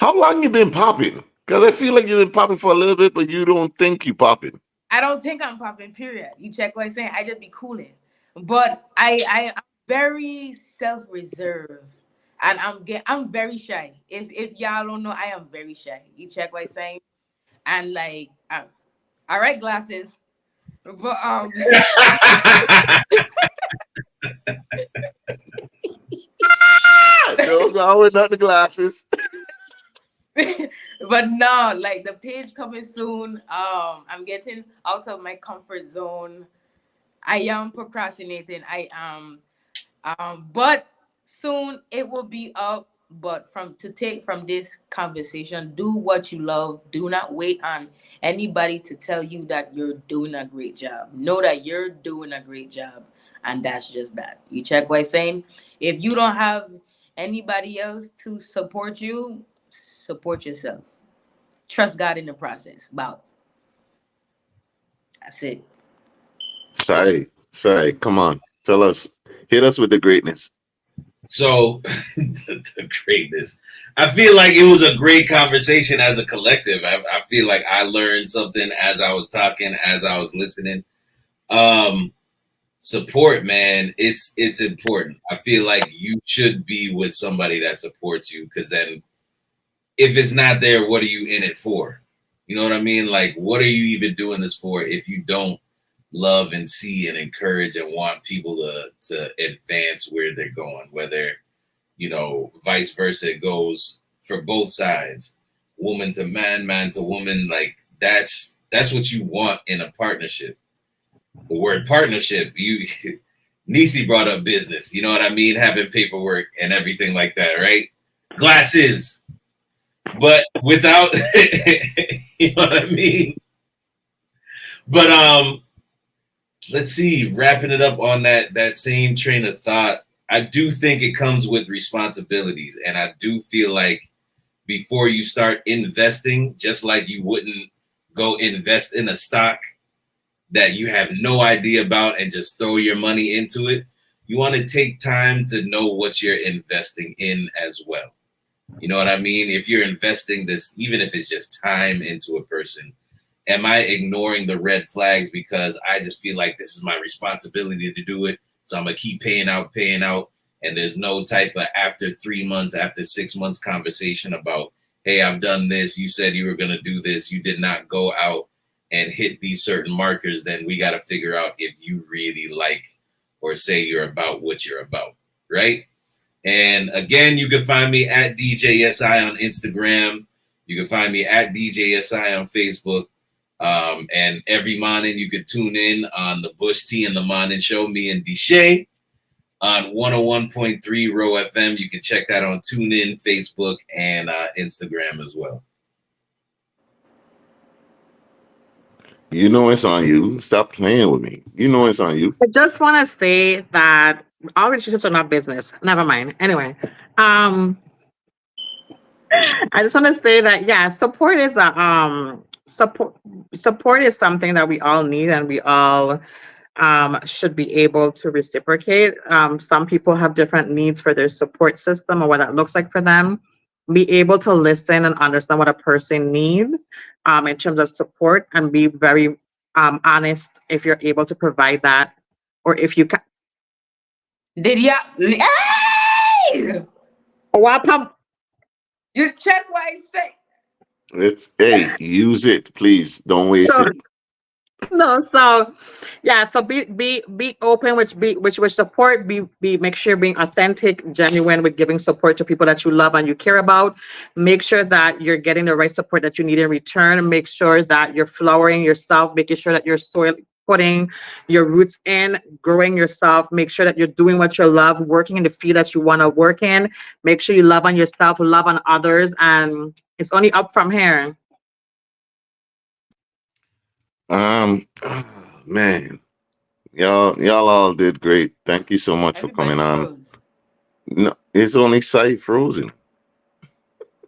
How long you been popping? Because I feel like you've been popping for a little bit, but you don't think you popping. I don't think I'm popping. Period. You check what I'm saying. I just be cooling, but I'm very self reserved, and I'm very shy. If y'all don't know, I am very shy. You check what I'm saying, and like I wear glasses, but Don't go without the glasses. but no, like the page coming soon. I'm getting out of my comfort zone. I am procrastinating. I am. But soon it will be up. But from to take from this conversation, do what you love. Do not wait on anybody to tell you that you're doing a great job. Know that you're doing a great job, and that's just that. You check what I'm saying. If you don't have anybody else to support you, support yourself. Trust God in the process. Wow, that's it. Say, come on, tell us, hit us with the greatness. So the greatness. I feel like it was a great conversation as a collective. I feel like I learned something as I was talking, as I was listening. Um, Support, man, it's important. I feel like you should be with somebody that supports you, because then if it's not there, what are you in it for? You know what I mean? Like, what are you even doing this for if you don't love and see and encourage and want people to advance where they're going? Whether, vice versa, it goes for both sides, woman to man, man to woman. Like, that's what you want in a partnership. The word partnership, Nisi brought up business. You know what I mean? Having paperwork and everything like that, right? Glasses, but without, you know what I mean? But let's see. Wrapping it up on that same train of thought, I do think it comes with responsibilities, and I do feel like before you start investing, just like you wouldn't go invest in a stock that you have no idea about and just throw your money into it. You want to take time to know what you're investing in as well. You know what I mean? If you're investing this, even if it's just time into a person, am I ignoring the red flags because I just feel like this is my responsibility to do it? So I'm going to keep paying out. And there's no type of after 3 months, after 6 months conversation about, hey, I've done this. You said you were going to do this. You did not go out and hit these certain markers. Then we got to figure out if you really like or say you're about what you're about. Right. And again, you can find me at DJ Yessai on Instagram. You can find me at DJ Yessai on Facebook. And every morning you can tune in on the Bush Tea and the Morning Show, me and Deshay on 101.3 Row FM. You can check that on TuneIn, Facebook, and Instagram as well. You know it's on you. Stop playing with me. You know it's on you. I just want to say that all relationships are not business. Never mind. Anyway, I just want to say that yeah, support is a support support is something that we all need, and we all should be able to reciprocate. Some people have different needs for their support system or what that looks like for them. Be able to listen and understand what a person needs in terms of support, and be very honest if you're able to provide that, or if you can. Did ya? Hey! Wapam. You check what I say. It's hey, use it, please. Don't waste So it. no, so yeah, so be open, which support, be make sure being authentic, genuine with giving support to people that you love and you care about. Make sure that you're getting the right support that you need in return. Make sure that you're flowering yourself, making sure that you're soil putting your roots in, growing yourself. Make sure that you're doing what you love, working in the field that you want to work in. Make sure you love on yourself, love on others, and it's only up from here. Man, y'all all did great. Thank you so much for coming Everybody on. froze. No, it's only Sight frozen.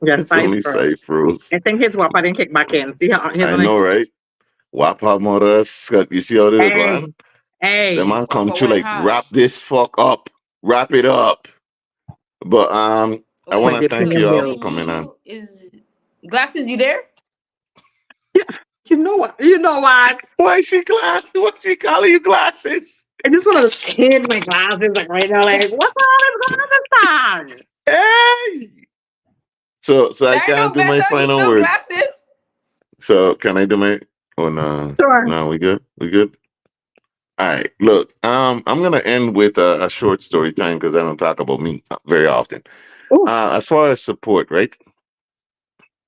Yes, It's size only pro. Sight froze. I think his wapa didn't kick back in. See how his I only know, right? Wapa mother, Scott. You see how they go hey, on? The hey. man come Wapa through went like hard. wrap this fuck up, wrap it up. But I Wait, want When to they thank premium you all meal. for coming on. is glasses? You there? You know what? You know what? Why she glass? What she calling you glasses? I just want to change my glasses like right now. Like, what's all this going on this time? Hey. So I Dino can't do my Beto, you final still words. glasses? So can I do my? Oh no, Sure. no, we good. We good. All right. Look, I'm gonna end with a short story time because I don't talk about me very often. Oh, As far as support, right?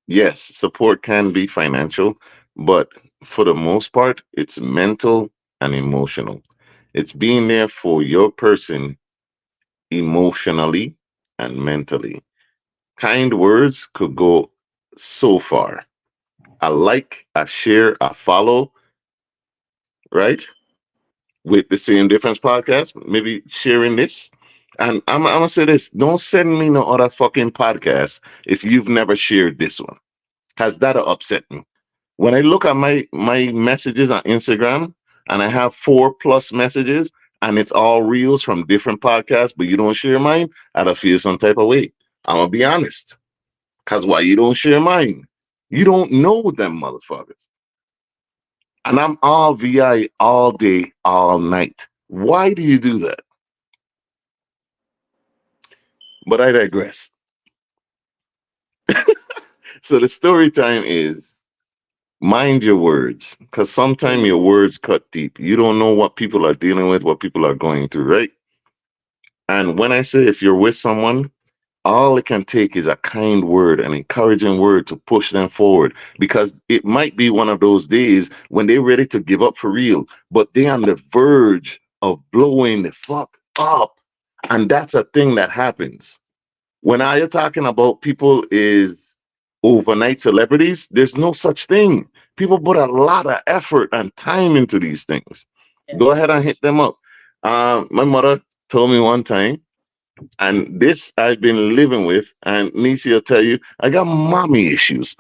Yes, support can be financial, but for the most part, it's mental and emotional. It's being there for your person emotionally and mentally. Kind words could go so far. A like, a share, a follow, right? With the Same Difference podcast, maybe sharing this. And I'm gonna say this: don't send me no other fucking podcast if you've never shared this one, cause that'll upset me. When I look at my messages on Instagram and I have 4+ messages and it's all reels from different podcasts, but you don't share mine, I'll feel some type of way. I'm gonna be honest. Cause why you don't share mine? You don't know them motherfuckers. And I'm all VI all day, all night. Why do you do that? But I digress. So the story time is mind your words. Because sometimes your words cut deep. You don't know what people are dealing with, what people are going through, right? And when I say if you're with someone, all it can take is a kind word, an encouraging word to push them forward. Because it might be one of those days when they're ready to give up for real, but they're on the verge of blowing the fuck up. And that's a thing that happens. When I are talking about people is overnight celebrities, there's no such thing. People put a lot of effort and time into these things. Go ahead and hit them up. My mother told me one time, and this I've been living with, and Nisi will tell you, I got mommy issues,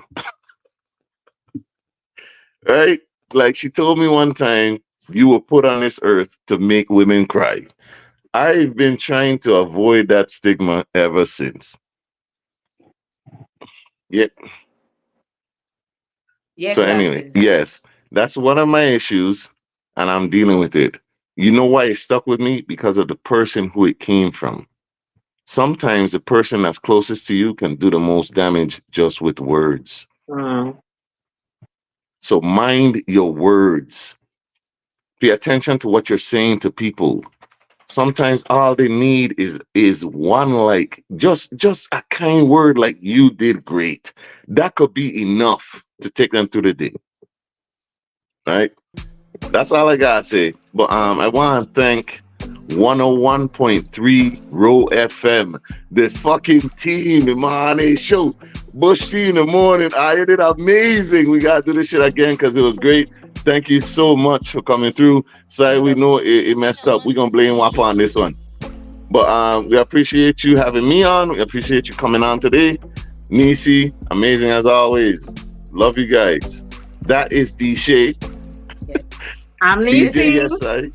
right? Like she told me one time, you were put on this earth to make women cry. I've been trying to avoid that stigma ever since. Yeah. Yeah, So anyway, glasses. yes, that's one of my issues, and I'm dealing with it. You know why it stuck with me? Because of the person who it came from. Sometimes the person that's closest to you can do the most damage just with words. mm, So mind your words. Pay attention to what you're saying to people. Sometimes all they need is one like just a kind word like you did great. That could be enough to take them through the day. Right? That's all I gotta say. But I want to thank 101.3 Row FM, the fucking team, the Mahane show. Bush T in the morning. I did amazing. We gotta do this shit again because it was great. Thank you so much for coming through. Sorry, we know it messed up. We're gonna blame WAP on this one. But we appreciate you having me on. We appreciate you coming on today. Nisi, amazing as always. Love you guys. That is D Shade. I'm DJ Nisi. Yessai.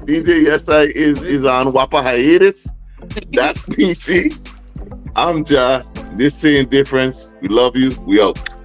DJ Yessai is on Wapa hiatus. That's DC. I'm Ja. This same difference. We love you. We out.